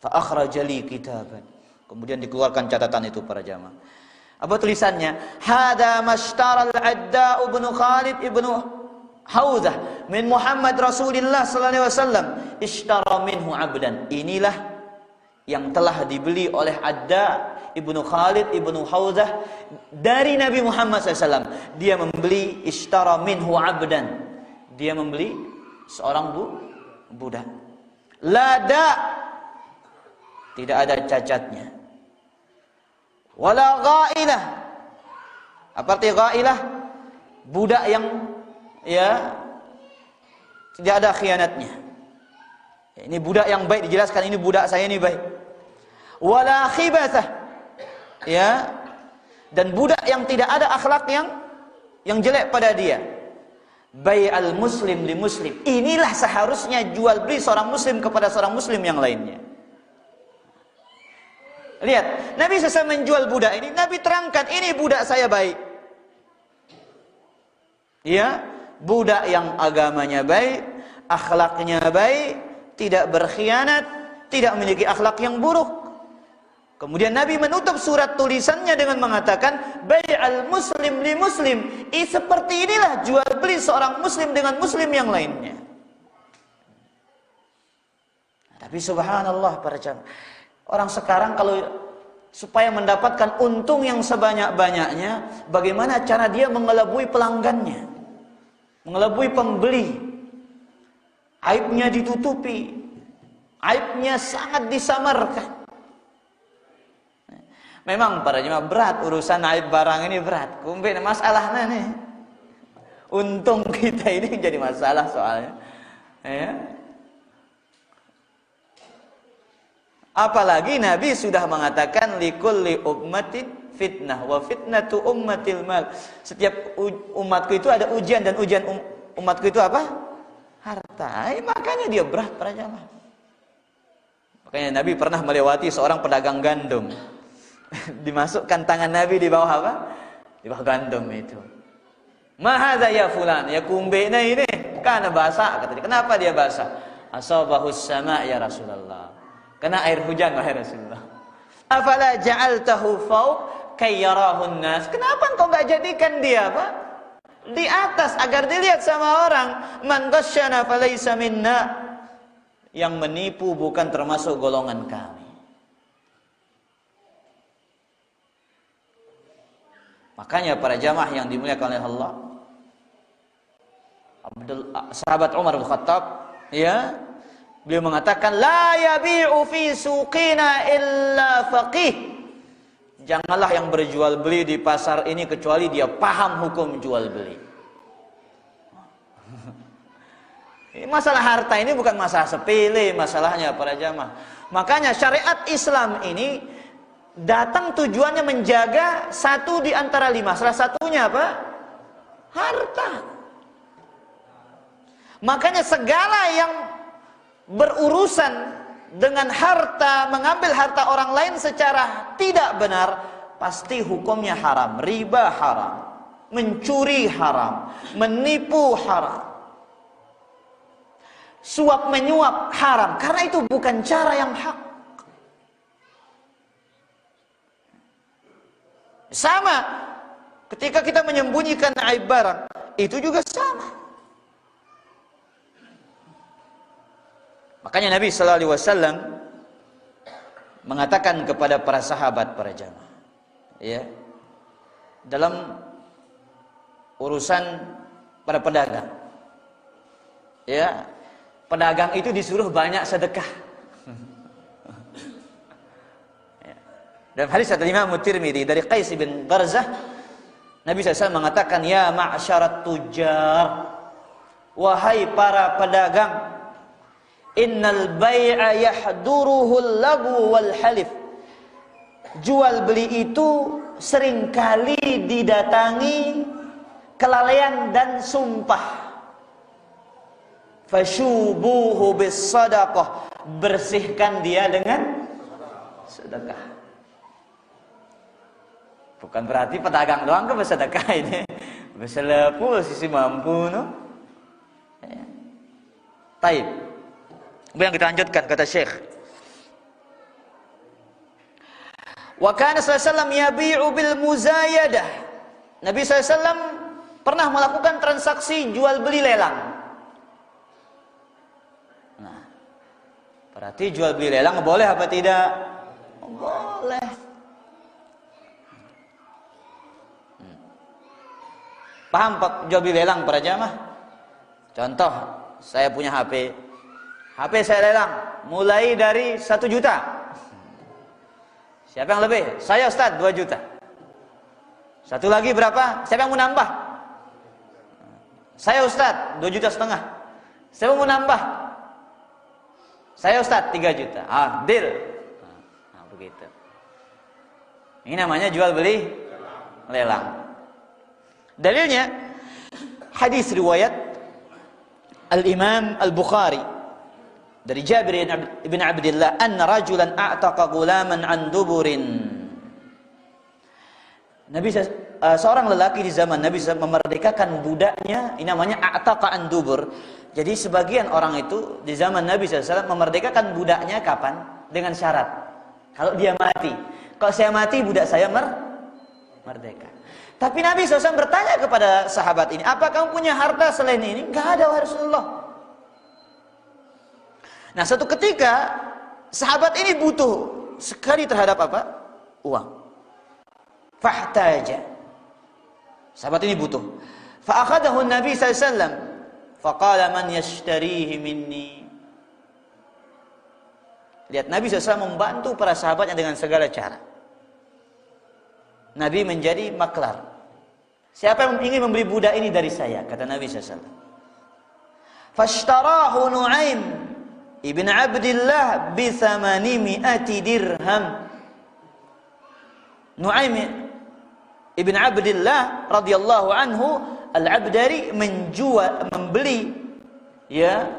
fa akhraja li kitaban. Kemudian dikeluarkan catatan itu para jamaah. Apa tulisannya? Hada mashtara al-Adda ibn Khalid ibn Hawzah min Muhammad Rasulullah sallallahu alaihi wasallam ishtara minhu 'abdan. Inilah yang telah dibeli oleh Adda ibnu Khalid ibnu Hawzah dari Nabi Muhammad SAW. Dia membeli, ishtara minhu 'abdan, dia membeli seorang budak. Lada, tidak ada cacatnya. Wala ghailah. Apa arti ghailah? Budak yang, ya, tidak ada khianatnya. Ini budak yang baik, dijelaskan ini budak saya ini baik. Wala khibathah, ya, dan budak yang tidak ada akhlak yang jelek pada dia. Bai'al muslim li muslim. Inilah seharusnya jual beli seorang muslim kepada seorang muslim yang lainnya. Lihat, Nabi SAW menjual budak ini, Nabi terangkan ini budak saya baik. Ya, budak yang agamanya baik, akhlaknya baik, tidak berkhianat, tidak memiliki akhlak yang buruk. Kemudian Nabi menutup surat tulisannya dengan mengatakan, bai'al muslim li muslim. Seperti inilah jual beli seorang muslim dengan muslim yang lainnya. Tapi subhanallah para jamaah, orang sekarang kalau supaya mendapatkan untung yang sebanyak-banyaknya, bagaimana cara dia mengelabui pelanggannya, mengelabui pembeli. Aibnya ditutupi, aibnya sangat disamarkan. Memang para jemaah berat urusan aib barang ini berat. Kumbe masalahnya nih. Untung kita ini jadi masalah soalnya. Ya. Apalagi Nabi sudah mengatakan likulli ummatin fitnah wa fitnatu ummatil mal. Setiap umatku itu ada ujian, dan ujian umatku itu apa? Harta. Makanya dia berat para jemaah. Makanya Nabi pernah melewati seorang pedagang gandum. Dimasukkan tangan Nabi di bawah apa? Di bawah gandum itu. Mahadza ya fulan, ya kumbena ini karena basah, kata dia. Kenapa dia basah? Asabahus sama ya Rasulullah. Kena air hujan wahai Rasulullah. Afala ja'altahu fawq kay yarahun nas. Kenapa engkau enggak jadikan dia apa? Di atas agar dilihat sama orang. Man ghasyana falaysa minna. Yang menipu bukan termasuk golongan kami. Makanya para jamaah yang dimuliakan oleh Allah, sahabat Umar bin Khattab, ya, beliau mengatakan la yabi'u fi suqina illa faqih. Janganlah yang berjual beli di pasar ini kecuali dia paham hukum jual beli. Masalah harta ini bukan masalah sepele masalahnya para jamaah. Makanya syariat Islam ini datang tujuannya menjaga satu di antara 5. Salah satunya apa? Harta. Makanya segala yang berurusan dengan harta, mengambil harta orang lain secara tidak benar, pasti hukumnya haram. Riba haram, mencuri haram, menipu haram, suap menyuap haram. Karena itu bukan cara yang hak. Sama ketika kita menyembunyikan aib barang, itu juga sama. Makanya Nabi sallallahu alaihi wasallam mengatakan kepada para sahabat, para jamaah, ya, dalam urusan para pedagang, ya, pedagang itu disuruh banyak sedekah. Dalam hadis dari Imam Tirmidzi dari Qais bin Barzah, Nabi SAW mengatakan, ya ma'syarat tujar, wahai para pedagang, innal bai'a yahduruhul lagu wal halif. Jual beli itu seringkali didatangi kelalaian dan sumpah. Fasyubuhu bis sadaqah, bersihkan dia dengan sedekah. Bukan berarti pedagang doang ke bersedekah ini. Berselepul sisi mampu, no? Ya. Taib. Kemudian kita lanjutkan kata Syekh. Wa kana sallallahu alaihi wasallam yabi'u bil muzayadah. Nabi SAW pernah melakukan transaksi jual beli lelang. Nah, berarti jual beli lelang boleh apa tidak? Boleh. Paham Pak jual beli lelang para jamaah? Contoh, saya punya HP. HP saya lelang mulai dari 1 juta. Siapa yang lebih? Saya Ustaz, 2 juta. Satu lagi berapa? Siapa yang mau nambah? Saya Ustaz, 2,5 juta. Siapa mau nambah? Saya Ustaz, 3 juta. Ah, deal. Nah, begitu. Ini namanya jual beli lelang. Dalilnya hadis riwayat Al-Imam Al-Bukhari dari Jabir bin Abdullah anna rajulan a'taqa gulaman an duburin. Nabi seorang lelaki di zaman Nabi memerdekakan budaknya, ini namanya a'taqa an dubur. Jadi sebagian orang itu di zaman Nabi SAW memerdekakan budaknya kapan? Dengan syarat, kalau dia mati. Kalau saya mati budak saya merdeka. Tapi Nabi SAW bertanya kepada sahabat ini, apa kamu punya harta selain ini? Enggak ada, wahai Rasulullah. Nah, suatu ketika sahabat ini butuh sekali terhadap apa? Uang. Fahtaja. Sahabat ini butuh. Fa'akhadahu Nabi SAW. Faqala man yashtarihi minni. Lihat, Nabi SAW membantu para sahabatnya dengan segala cara. Nabi menjadi maklar. Siapa yang ingin membeli budak ini dari saya? Kata Nabi SAW. Fashtarahu Nu'aim ibn Abdillah bi 800 dirham. Nu'aim ibn Abdillah radhiyallahu anhu al-Abdari membeli ya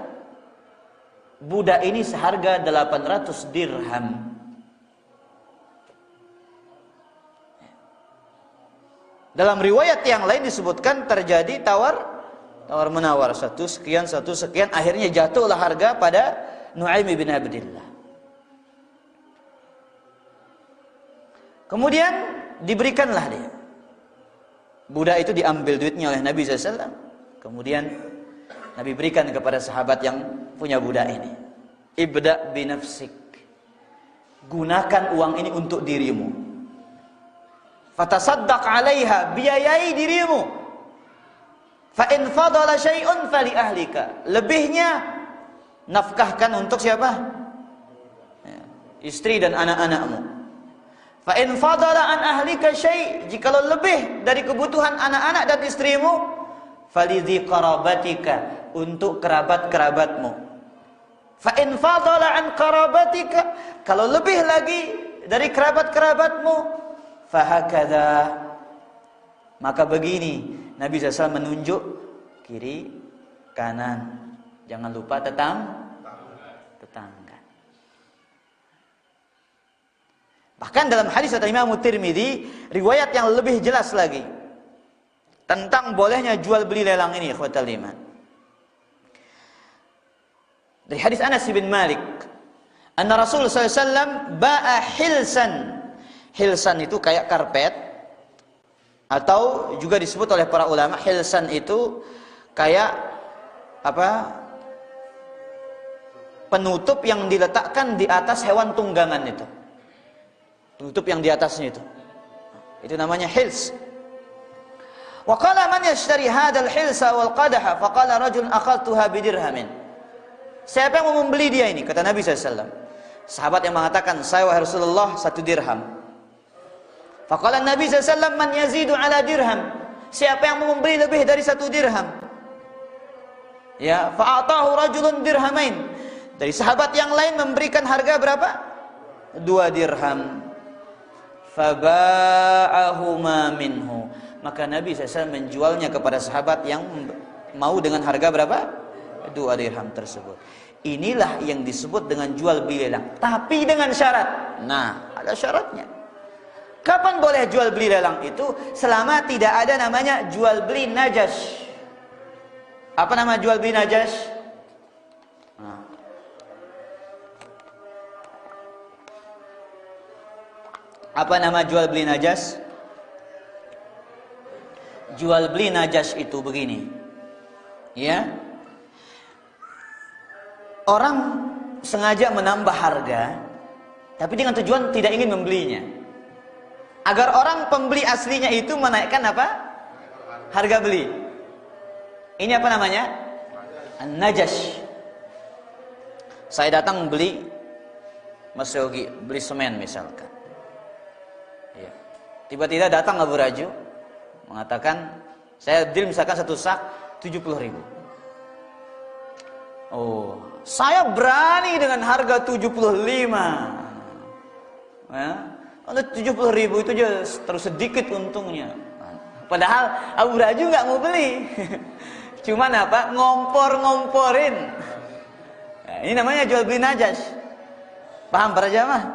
budak ini seharga 800 dirham. Dalam riwayat yang lain disebutkan terjadi tawar menawar, satu sekian, akhirnya jatuhlah harga pada Nu'aim bin Abdillah. Kemudian diberikanlah dia. Budak itu diambil duitnya oleh Nabi SAW. Kemudian Nabi berikan kepada sahabat yang punya budak ini. Ibda' binafsik. Gunakan uang ini untuk dirimu. Fatasaddaq 'alaiha, biayai dirimu. Fa in fadala syai'un fali ahlika. Lebihnya nafkahkan untuk siapa? Ya, istri dan anak-anakmu. Fa in fadala an ahlika syai', jikalau lebih dari kebutuhan anak-anak dan istrimu, falidzi qarabatika, untuk kerabat-kerabatmu. Fa in fadala an qarabatika, kalau lebih lagi dari kerabat-kerabatmu, fahakadha, maka begini. Nabi SAW menunjuk kiri kanan, jangan lupa tetangga. Bahkan dalam hadis dari Imam Tirmidzi, riwayat yang lebih jelas lagi tentang bolehnya jual beli lelang ini, ikhwatal iman. Dari hadis Anas bin Malik, anna Rasulullah SAW ba'a hilsan. Hilsan itu kayak karpet, atau juga disebut oleh para ulama hilsan itu kayak apa? Penutup yang diletakkan di atas hewan tunggangan itu. Penutup yang di atasnya itu. Itu namanya hils. Wa qala man yashtari hadzal hilsa wal qadaha faqala rajul akhadtuha bidirhamin. Siapa yang mau membeli dia ini? Kata Nabi SAW. Sahabat yang mengatakan, saya wahai Rasulullah 1 dirham. Faqala Nabi SAW, man yazidu ala dirham. Siapa yang mau membeli lebih dari 1 dirham? Ya, fa'atahu rajulun dirhamain. Dari sahabat yang lain memberikan harga berapa? 2 dirham. Faba'ahuma minhu. Maka Nabi SAW menjualnya kepada sahabat yang mau dengan harga berapa? 2 dirham tersebut. Inilah yang disebut dengan jual beli lelang, tapi dengan syarat. Nah, ada syaratnya. Kapan boleh jual beli lelang itu? Selama tidak ada namanya jual beli najas. Apa nama jual beli najas? Nah. Apa nama jual beli najas? Jual beli najas itu begini. Ya. Orang sengaja menambah harga, tapi dengan tujuan tidak ingin membelinya. Agar orang pembeli aslinya itu menaikkan apa? Harga beli. Ini apa namanya? An-najash. Saya datang beli Mas Yogi, beli semen misalkan. Ya. Tiba-tiba datang Abu Raju mengatakan, saya deal misalkan 1 sak 70.000. Oh, saya berani dengan harga 75. Ya. Kalau 70.000 itu aja terus sedikit untungnya. Padahal Abu Raju nggak mau beli. Cuman apa? Ngompor-ngomporin. Nah, ini namanya jual beli najas. Paham para jamaah?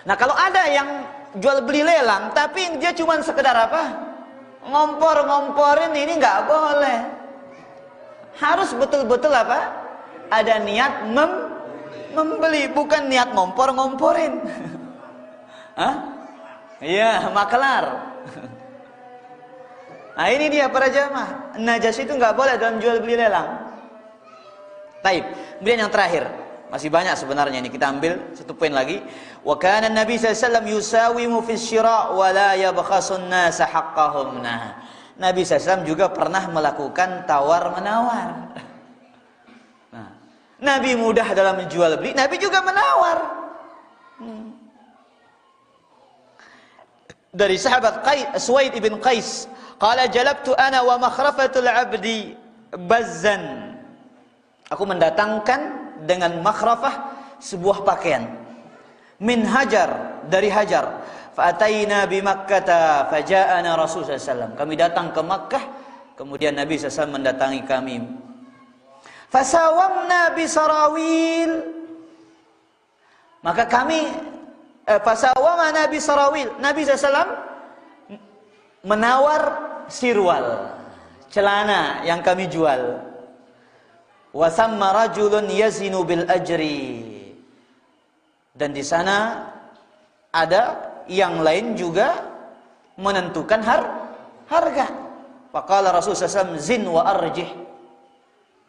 Nah, kalau ada yang jual beli lelang, tapi dia cuma sekedar apa? Ngompor-ngomporin, ini nggak boleh. Harus betul-betul apa? Ada niat membeli, bukan niat ngompor-ngomporin. Hah? Iya, maklar. Nah, ini dia para jamaah. Najas itu nggak boleh dalam jual beli lelang. Taib. Kemudian yang terakhir, masih banyak sebenarnya ini, kita ambil 1 poin lagi. Wa kana Nabi sallallahu alaihi wasallam yusawimu fi syira' wa la yabkhasun nasa haqqahum. Nah, Nabi SAW juga pernah melakukan tawar-menawar. Nah, Nabi mudah dalam menjual beli, Nabi juga menawar. dari sahabat Suwaid ibn Qais, qala jalabtu ana wa makhrafatul abdi bazzan. Aku mendatangkan dengan makhrafah sebuah pakaian min hajar, dari hajar. Fa ataina bi Makkah faja'ana Rasul sallallahu alaihi wasallam. Kami datang ke Makkah, kemudian Nabi sallallahu alaihi wasallam mendatangi kami. Fasawamna bi sarawil. Maka kami fasawamna bi sarawil. Nabi sallallahu alaihi wasallam menawar sirwal, celana yang kami jual. Wa thamma rajulun yazinu bil ajri. Dan di sana ada yang lain juga menentukan harga. Faqala Rasulullah SAW zin wa arjih.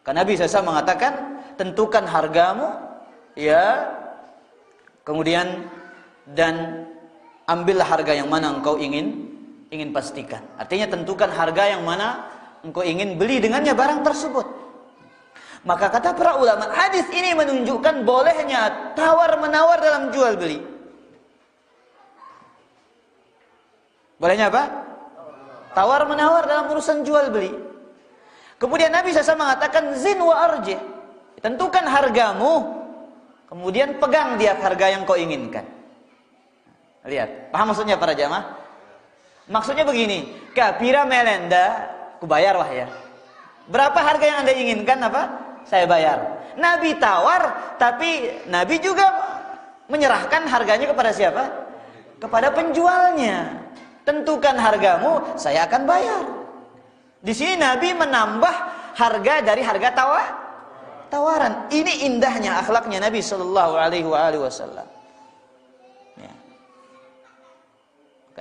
Karena Nabi SAW mengatakan tentukan hargamu, ya, kemudian dan ambillah harga yang mana engkau ingin pastikan. Artinya tentukan harga yang mana engkau ingin beli dengannya barang tersebut. Maka kata para ulama, hadis ini menunjukkan bolehnya tawar-menawar dalam jual beli. Bolehnya apa? Tawar-menawar dalam urusan jual beli. Kemudian Nabi SAW mengatakan zin wa arjih. Tentukan hargamu, kemudian pegang dia harga yang kau inginkan. Lihat, paham maksudnya para jamaah? Maksudnya begini, kapira melenda, kubayar wah ya. Berapa harga yang Anda inginkan apa? Saya bayar. Nabi tawar, tapi Nabi juga menyerahkan harganya kepada siapa? Kepada penjualnya. Tentukan hargamu, saya akan bayar. Di sini Nabi menambah harga dari harga tawaran. Ini indahnya akhlaknya Nabi Shallallahu Alaihi Wasallam. Ya.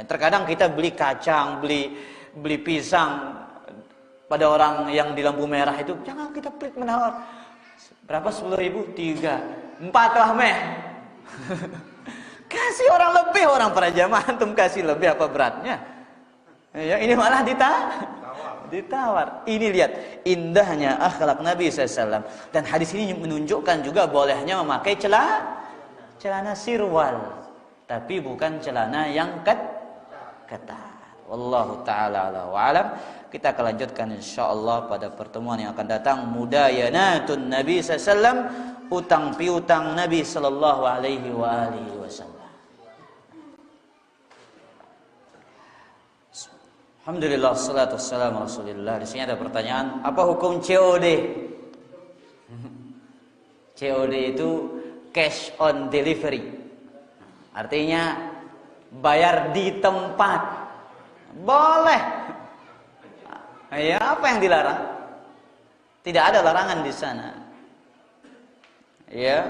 Terkadang kita beli kacang, beli pisang pada orang yang di lampu merah itu, jangan kita pelit menawar. Berapa? 10.000? 3, 4 lah meh. Kasih orang lebih, orang para jamaah, antum kasih lebih apa beratnya? Ya, ini malah ditawar. Ini lihat indahnya akhlak Nabi SAW. Dan hadis ini menunjukkan juga bolehnya memakai celana sirwal, tapi bukan celana yang ketat. Wallahu ta'ala ala wa'alam. Kita akan lanjutkan insyaallah pada pertemuan yang akan datang. Mudayanatun Nabi SAW, utang piutang Nabi sallallahu alaihi wasallam. Alhamdulillah, salatu wassalamu Rasulillah. Di sini ada pertanyaan, apa hukum COD? COD itu cash on delivery. Artinya bayar di tempat. Boleh. Ya, apa yang dilarang? Tidak ada larangan di sana. Ya.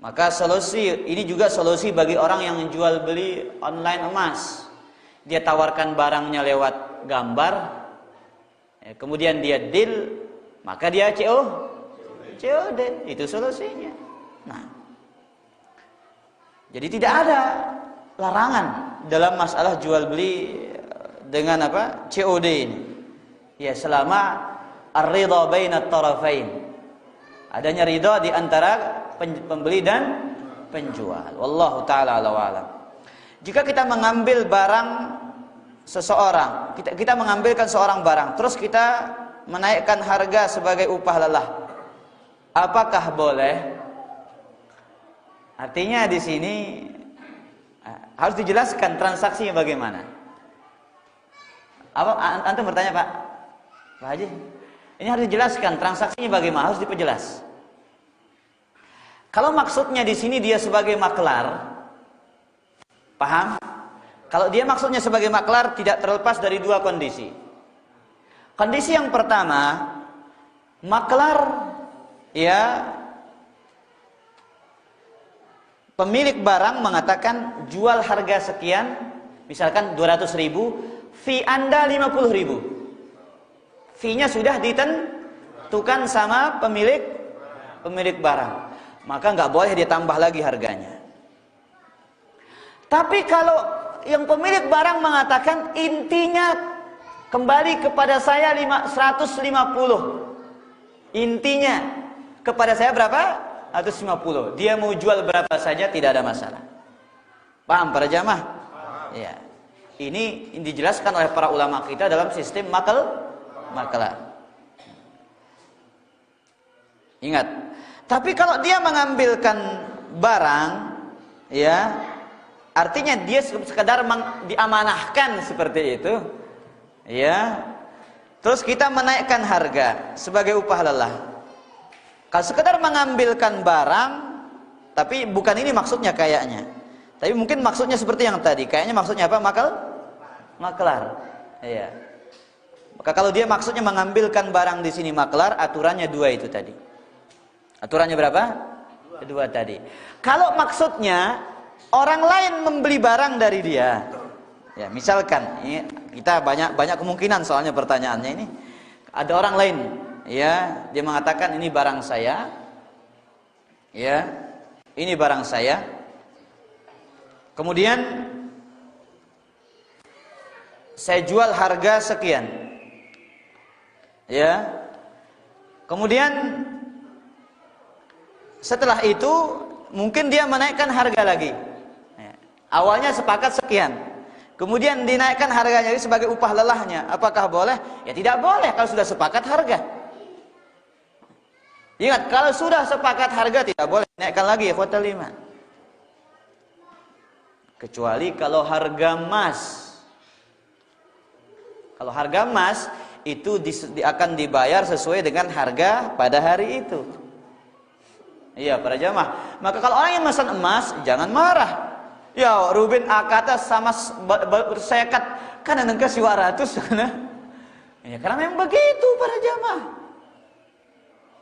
Maka solusi ini juga solusi bagi orang yang jual beli online emas. Dia tawarkan barangnya lewat gambar. Ya, kemudian dia deal, maka dia COD. Itu solusinya. Nah. Jadi tidak ada larangan dalam masalah jual beli dengan apa? COD ini. Ya, selama ar-ridha bainat tarafain. Adanya ridha di antara pembeli dan penjual. Wallahu taala ala wa'alam. Jika kita mengambil barang seseorang, kita mengambilkan seorang barang, terus kita menaikkan harga sebagai upah lelah. Apakah boleh? Artinya di sini harus dijelaskan transaksinya bagaimana. Apa antum bertanya, Pak Haji? Ini harus dijelaskan transaksinya bagaimana, harus diperjelas. Kalau maksudnya di sini dia sebagai maklar, paham? Kalau dia maksudnya sebagai maklar, tidak terlepas dari dua kondisi. Kondisi yang pertama, maklar, ya, pemilik barang mengatakan jual harga sekian, misalkan 200.000. Fee Anda 50.000. Fee-nya sudah ditentukan sama pemilik barang. Maka nggak boleh ditambah lagi harganya. Tapi kalau yang pemilik barang mengatakan intinya kembali kepada saya 150. Intinya kepada saya berapa? 150. Dia mau jual berapa saja tidak ada masalah. Paham para jamaah? Ya. Ini dijelaskan oleh para ulama kita dalam sistem makalah. Ingat. Tapi kalau dia mengambilkan barang, ya, artinya dia sekedar diamanahkan seperti itu, ya. Terus kita menaikkan harga sebagai upah lelah. Kalau sekedar mengambilkan barang, tapi bukan ini maksudnya kayaknya. Tapi mungkin maksudnya seperti yang tadi. Kayaknya maksudnya apa? Maklar. Iya. Maka kalau dia maksudnya mengambilkan barang di sini maklar, aturannya 2 itu tadi. Aturannya berapa? 2 tadi. Kalau maksudnya orang lain membeli barang dari dia, ya misalkan, ini kita banyak kemungkinan soalnya pertanyaannya ini. Ada orang lain, ya, dia mengatakan ini barang saya, ya, ini barang saya. Kemudian saya jual harga sekian, ya. Kemudian setelah itu mungkin dia menaikkan harga lagi. Ya. Awalnya sepakat sekian, kemudian dinaikkan harganya sebagai upah lelahnya. Apakah boleh? Ya tidak boleh kalau sudah sepakat harga. Ingat, kalau sudah sepakat harga tidak boleh dinaikkan lagi, ikhwatal iman. Kecuali kalau harga emas. Kalau harga emas itu akan dibayar sesuai dengan harga pada hari itu. Iya, para jamaah. Maka kalau orang yang memesan emas, jangan marah. Ya, Ruben akata sama bersekat kan nengka si 200 ya, karena memang begitu para jamaah.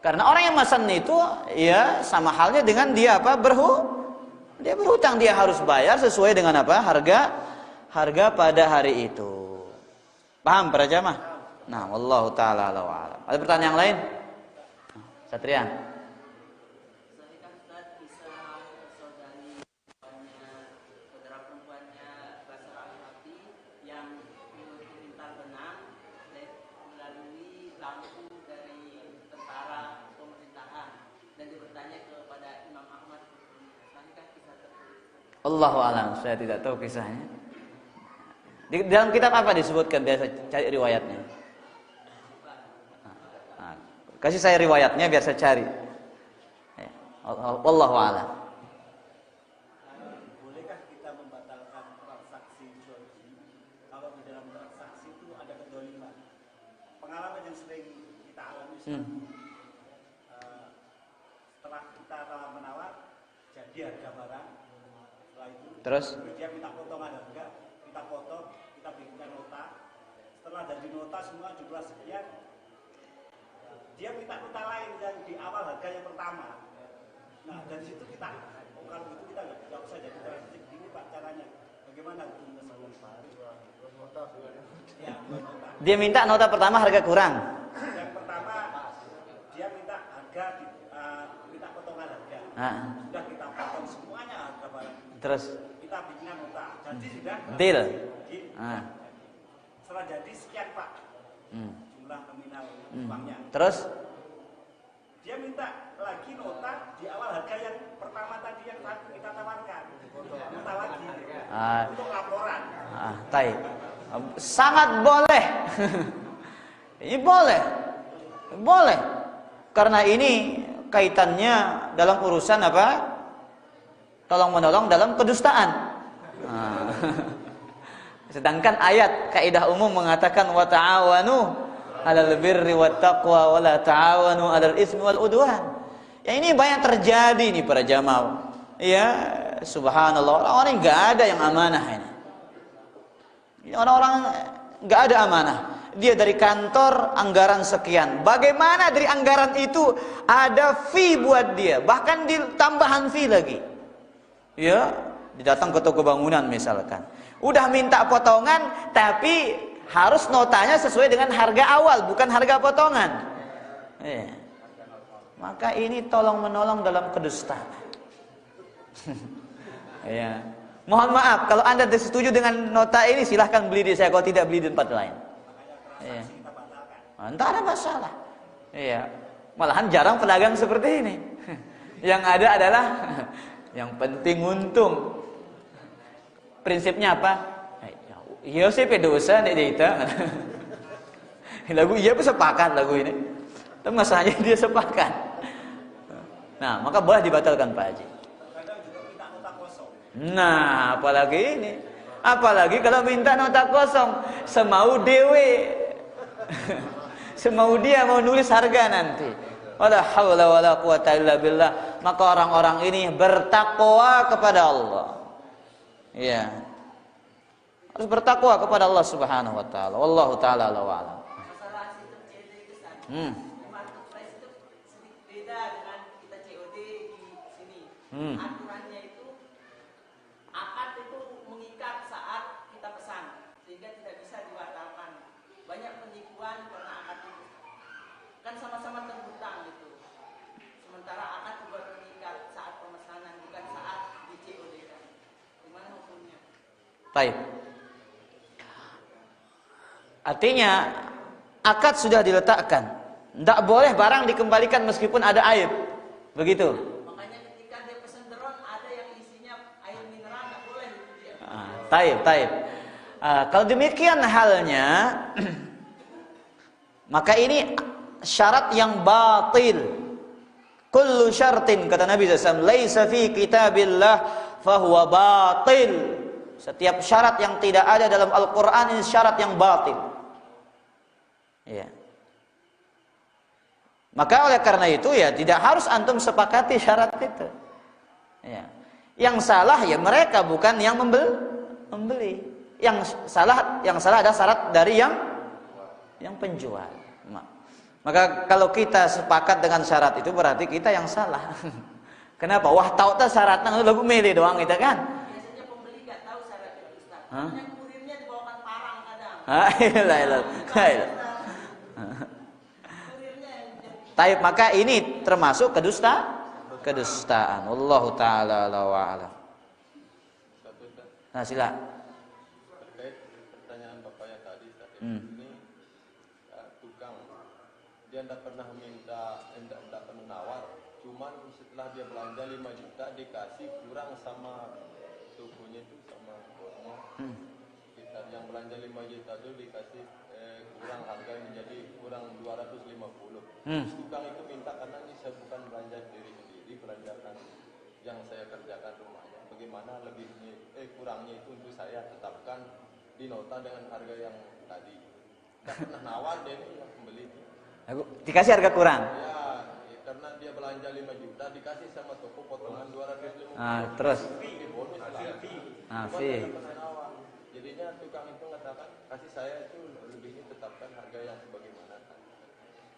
Karena orang yang memesan itu ya sama halnya dengan dia apa? Dia berhutang, dia harus bayar sesuai dengan apa? Harga pada hari itu. Paham para jamaah? Nah, wallahu taala a'lam. Ada pertanyaan yang lain? Satrian. Allahu a'lam, saya tidak tahu kisahnya. Di dalam kitab apa disebutkan, biasa cari riwayatnya. Nah, kasih saya riwayatnya biar saya cari. Wallahu a'lam. Bolehkah kita membatalkan transaksi jual beli kalau di dalam transaksi itu ada kedoliman? Pengalaman yang sering kita alami setelah kita tawar menawar jadi harga barang, setelah itu terus dia minta potongan harga, kita potong, kita bikinkan nota. Setelah dari nota semua jumlah sekian, dia minta nota lain yang di awal harga yang pertama. Nah, dari situ kita, kalau itu kita nggak usah jadi transaksi begini Pak caranya. Bagaimana? Ya, nota. dia minta nota pertama harga kurang. Yang pertama dia minta harga, minta potongan harga. Sudah kita potong semuanya harga barang. Terus Kita bikinkan nota. Jadi sudah deal. Setelah jadi sekian Pak, jumlah nominal uangnya. Terus Dia minta lagi nota di awal harga yang pertama tadi yang kita tawarkan. Nota lagi untuk laporan. Tai. Sangat boleh. Ini boleh. Boleh. Karena ini kaitannya dalam urusan apa? Tolong menolong dalam kedustaan. Sedangkan ayat kaidah umum mengatakan wa ta'awanu 'alal birri wat taqwa wa la ta'awanu 'alal itsmi wal udwan. Ya ini banyak terjadi nih para jamaah. Ya, subhanallah, orang-orang enggak ada yang amanah ini. Orang-orang enggak ada amanah. Dia dari kantor anggaran sekian. Bagaimana dari anggaran itu ada fee buat dia, bahkan ditambahan fee lagi. Ya, datang ke toko bangunan misalkan. Udah minta potongan, tapi harus notanya sesuai dengan harga awal, bukan harga potongan. Ya. Maka ini tolong menolong dalam kedustaan. Ya. Mohon maaf, kalau Anda setuju dengan nota ini silahkan beli di saya, kalau tidak beli di tempat lain. Ya. Entah ada masalah. Iya. Malahan jarang pedagang seperti ini. Yang ada adalah yang penting untung. Prinsipnya apa? Iya sih pedosa nek kita. Lagu iya pun sepakat lagu ini. Tapi masalahnya dia sepakat. Nah, maka boleh dibatalkan Pak Haji. Kadang juga minta nota kosong. Nah, apalagi ini. Apalagi kalau minta nota kosong, semau dewe. Semau dia mau nulis harga nanti. Wala haula wala quwata illa billah. Maka orang-orang ini bertakwa kepada Allah. Ya. Harus bertakwa kepada Allah Subhanahu wa taala. Wallahu taala a'lam. Masalah sistem COD itu Ustaz. Marketplace itu sedikit beda dengan kita COD di sini. Aturannya itu akad itu mengikat saat kita pesan sehingga tidak bisa dibatalkan. Banyak penipuan karena akad itu. Kan sama-sama terhutang gitu. Sementara akad juga mengikat saat pemesanan bukan saat di COD kan. Gimana hukumnya? Baik. Artinya akad sudah diletakkan. Tidak boleh barang dikembalikan meskipun ada aib. Begitu. Makanya ketika dia pesen drone ada yang isinya air mineral nggak boleh itu dia. Taib. Kalau demikian halnya, maka ini syarat yang batil. Kullu syartin kata Nabi SAW, laisa fi kitabillah fahuwa batil. Setiap syarat yang tidak ada dalam Al-Quran ini syarat yang batil. Ya. Maka oleh karena itu ya tidak harus antum sepakati syarat itu. Ya. Yang salah ya mereka bukan yang membeli. Yang salah ada syarat dari yang penjual. Maka kalau kita sepakat dengan syarat itu berarti kita yang salah. Kenapa? Wah tahu tak syaratnya lagu milih doang kita kan? Biasanya pembeli nggak tahu syarat itu Ustaz. Yang kurirnya dibawakan parang kadang. Iya. Taib, maka ini termasuk kedustaan. Wallahu taala a'lam. Nah, sila. Terkait pertanyaan bapaknya tadi, ini tukang dia tidak pernah minta, tidak pernah nawar, cuman setelah dia belanja 5 juta dikasih kurang sama tokonya itu sama bosnya. Kita yang belanja 5 juta itu dikasih kurang harga menjadi kurang 250. Tukang itu minta karena ini saya bukan belanja diri sendiri, belanjakan yang saya kerjakan rumahnya. Bagaimana lebihnya kurangnya itu untuk saya tetapkan di nota dengan harga yang tadi. Tidak pernah nawar dia ini yang pembeli itu. Dikasih harga kurang. Ya, karena dia belanja 5 juta dikasih sama toko potongan 250. Terus. Bonus lah. Fee. Jadinya tukang itu mengatakan kasih saya itu lebihnya tetapkan harga yang sebagaimana.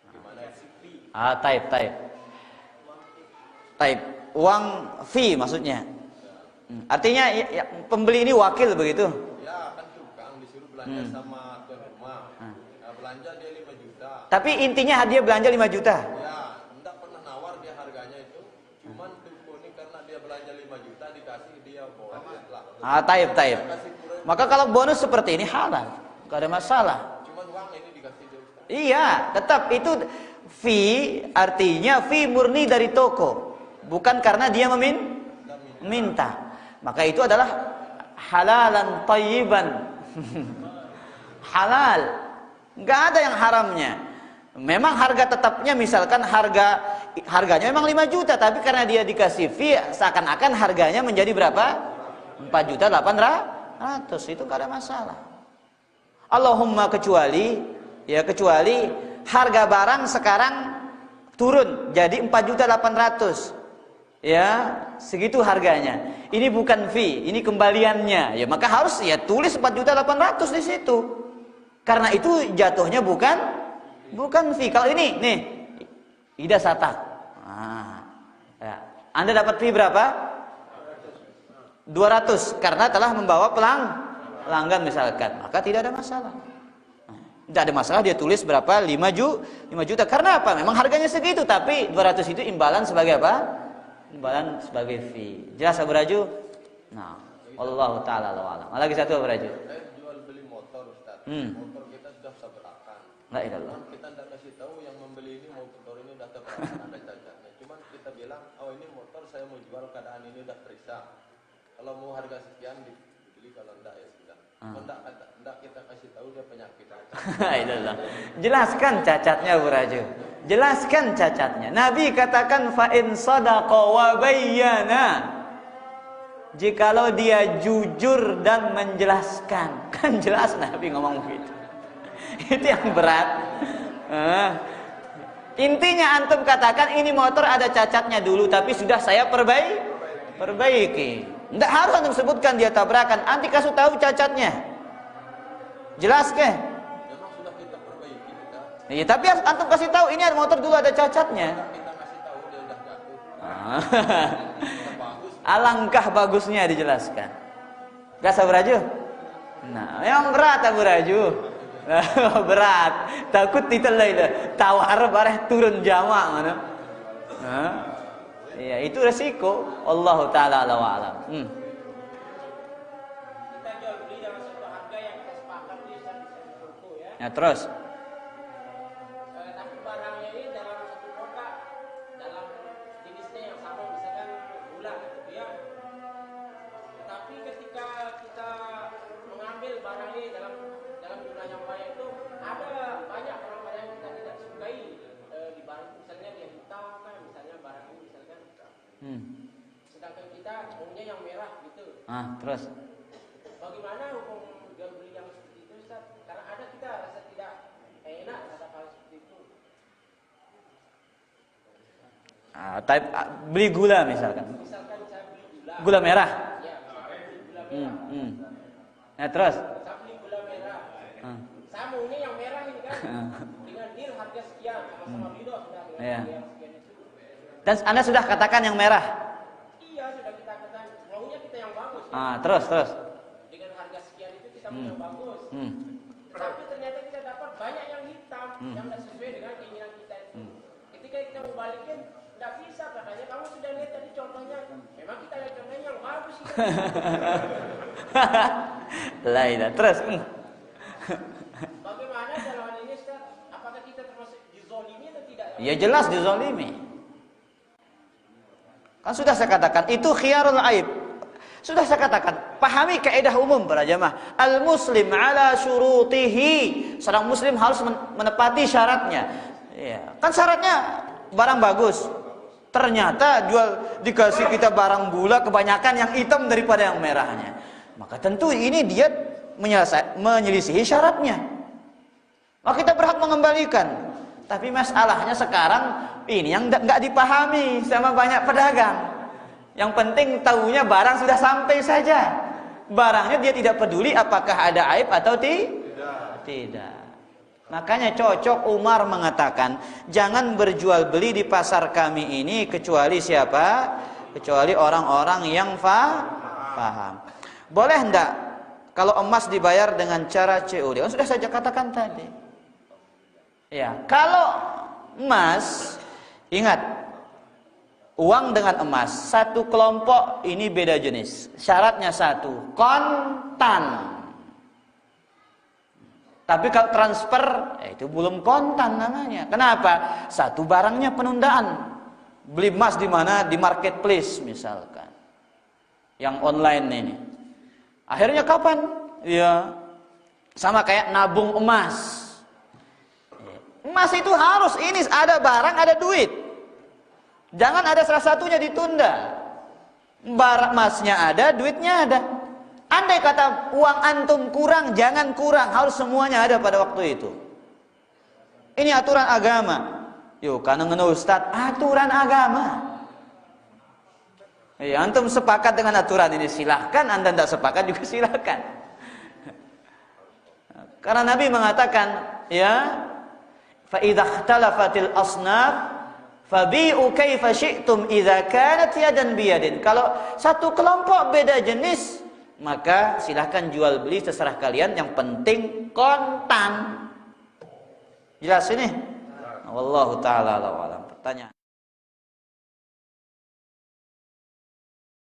Gimana sih? Taib. Uang fee maksudnya. Artinya ya, pembeli ini wakil begitu. Ya, kan tukang disuruh belanja sama tuan rumah. Belanja dia 5 juta. Tapi intinya dia belanja 5 juta. Ya, enggak pernah nawar dia harganya itu. Cuman toko ini karena dia belanja 5 juta dikasih dia bonus lah. Taib. Maka kalau bonus seperti ini halal, enggak ada masalah. Cuman uang ini dikasih dia. Iya, tetap itu fee artinya fee murni dari toko. Bukan karena dia meminta. Maka itu adalah halalan thayyiban. Halal. Enggak ada yang haramnya. Memang harga tetapnya misalkan harganya memang 5 juta tapi karena dia dikasih fee seakan-akan harganya menjadi berapa? 4.800.000. Itu enggak ada masalah. Allahumma kecuali harga barang sekarang turun jadi 4.800.000. Ya, segitu harganya. Ini bukan fee, ini kembaliannya. Ya, maka harus ya tulis 4.800.000 di situ. Karena itu jatuhnya bukan fee. Kalau ini nih Ida Satak. Ya. Anda dapat fee berapa? 200 karena telah membawa pelanggan misalkan. Maka tidak ada masalah. Tidak ada masalah dia tulis berapa? 5 juta. Karena apa? Memang harganya segitu tapi 200 itu imbalan sebagai apa? Imbalan sebagai fee. Jelas Abu Raju? Nah, Allah taala alam. Lagi satu Abu Raju. Saya jual beli motor Ustaz. Motor kita sudah tabrakan. La ilallah. Kita tidak kasih tahu yang membeli ini motor ini sudah tabrakan ada cacatnya. Cuman kita bilang, "Oh, ini motor saya mau jual keadaan ini sudah periksa. Kalau mau harga sekian dibeli, kalau enggak ya sudah." Enggak kita kasih tahu dia penyakit. Itulah. Jelaskan cacatnya Bu Raju. Jelaskan cacatnya. Nabi katakan fa in sadaqa wa bayyana. Jikalau dia jujur dan menjelaskan. Kan jelas Nabi ngomong begitu. Itu yang berat. Intinya antum katakan ini motor ada cacatnya dulu tapi sudah saya perbaiki. Enggak harus antum sebutkan dia tabrakan, nanti kasih tahu cacatnya. Jelas ke? Memang sudah kita perbaiki kita. Iya, tapi antum kasih tahu ini motor dulu ada cacatnya. Kita kasih tahu dia udah jatuh. Bagus. Alangkah bagusnya dijelaskan. Gak sabar aja. Nah, memang berat Abu Raju. Berat. Takut ditelai dah. Tawar bareh turun jamak mana. Iya, itu resiko. Allah taala alam. Kita jual beli dengan satu harga yang kita sepakati di toko ya. Ya terus. Tapi barangnya ini dalam satu kotak, dalam jenisnya yang sama, misalkan gula gitu ya. Tapi ketika kita mengambil barang ini dalam jumlah yang banyak itu, ada banyak barang-barang yang kita tidak sukai di barang, misalnya dia hitam kan, misalnya barang ini misalkan. Sedangkan kita maunya yang merah gitu. Terus. Bagaimana hukum jual beli yang seperti itu Ustaz? Karena ada kita rasa tidak enak terhadap hal seperti itu. Beli gula misalkan. Misalkan saya beli gula. Gula merah. Ya, misalkan beli gula merah. Nah terus. Saya beli gula merah. Saya maunya yang merah ini kan. Dengan deal harga sekian, sama-sama beli doang sudah dengan harga yang sekian itu. Dan Anda sudah katakan yang merah. Iya, sudah kita katakan maunya kita yang bagus. Terus. Dengan harga sekian itu kita mau yang bagus. Tapi ternyata kita dapat banyak yang hitam yang tidak sesuai dengan keinginan kita itu. Ketika kita mau balikin, tidak bisa katanya. Kamu sudah lihat tadi contohnya. Memang kita lihat contohnya yang bagus. Lain. Terus. Bagaimana dalam hal ini Ustaz? Apakah kita termasuk dizolimi atau tidak? Ya jelas dizolimi. Kan sudah saya katakan itu khiyarul aib. Sudah saya katakan, pahami kaidah umum para jamaah. Al-muslim ala syurutihi. Seorang muslim harus menepati syaratnya. Ya, kan syaratnya barang bagus. Ternyata dikasih kita barang gula kebanyakan yang hitam daripada yang merahnya. Maka tentu ini dia menyelisihi syaratnya. Maka kita berhak mengembalikan. Tapi masalahnya sekarang ini yang enggak dipahami sama banyak pedagang. Yang penting tahunya barang sudah sampai saja. Barangnya dia tidak peduli apakah ada aib atau tidak. Makanya cocok Umar mengatakan, jangan berjual beli di pasar kami ini kecuali siapa? Kecuali orang-orang yang paham. Boleh enggak kalau emas dibayar dengan cara COD? Sudah saya katakan tadi. Ya, kalau emas, ingat, uang dengan emas, satu kelompok ini beda jenis. Syaratnya satu, kontan. Tapi kalau transfer, itu belum kontan namanya. Kenapa? Satu barangnya penundaan. Beli emas di mana? Di marketplace misalkan. Yang online ini. Akhirnya kapan? Ya, sama kayak nabung emas. Emas itu harus ini ada barang, ada duit. Jangan ada salah satunya ditunda. Barang emasnya ada, duitnya ada. Andai kata uang antum kurang, jangan kurang, harus semuanya ada pada waktu itu. Ini aturan agama. Yuk, karena ngene Ustaz, aturan agama. Ya, antum sepakat dengan aturan ini silahkan, Anda tidak sepakat juga silahkan. Karena Nabi mengatakan, ya, fa idza ikhtalafatil asnaf fabi'u kaifa syi'tum idza kanat yadan biyadin. Kalau satu kelompok beda jenis, maka silahkan jual beli terserah kalian, yang penting kontan. Jelas ini? Wallahu taala alam. Pertanyaan.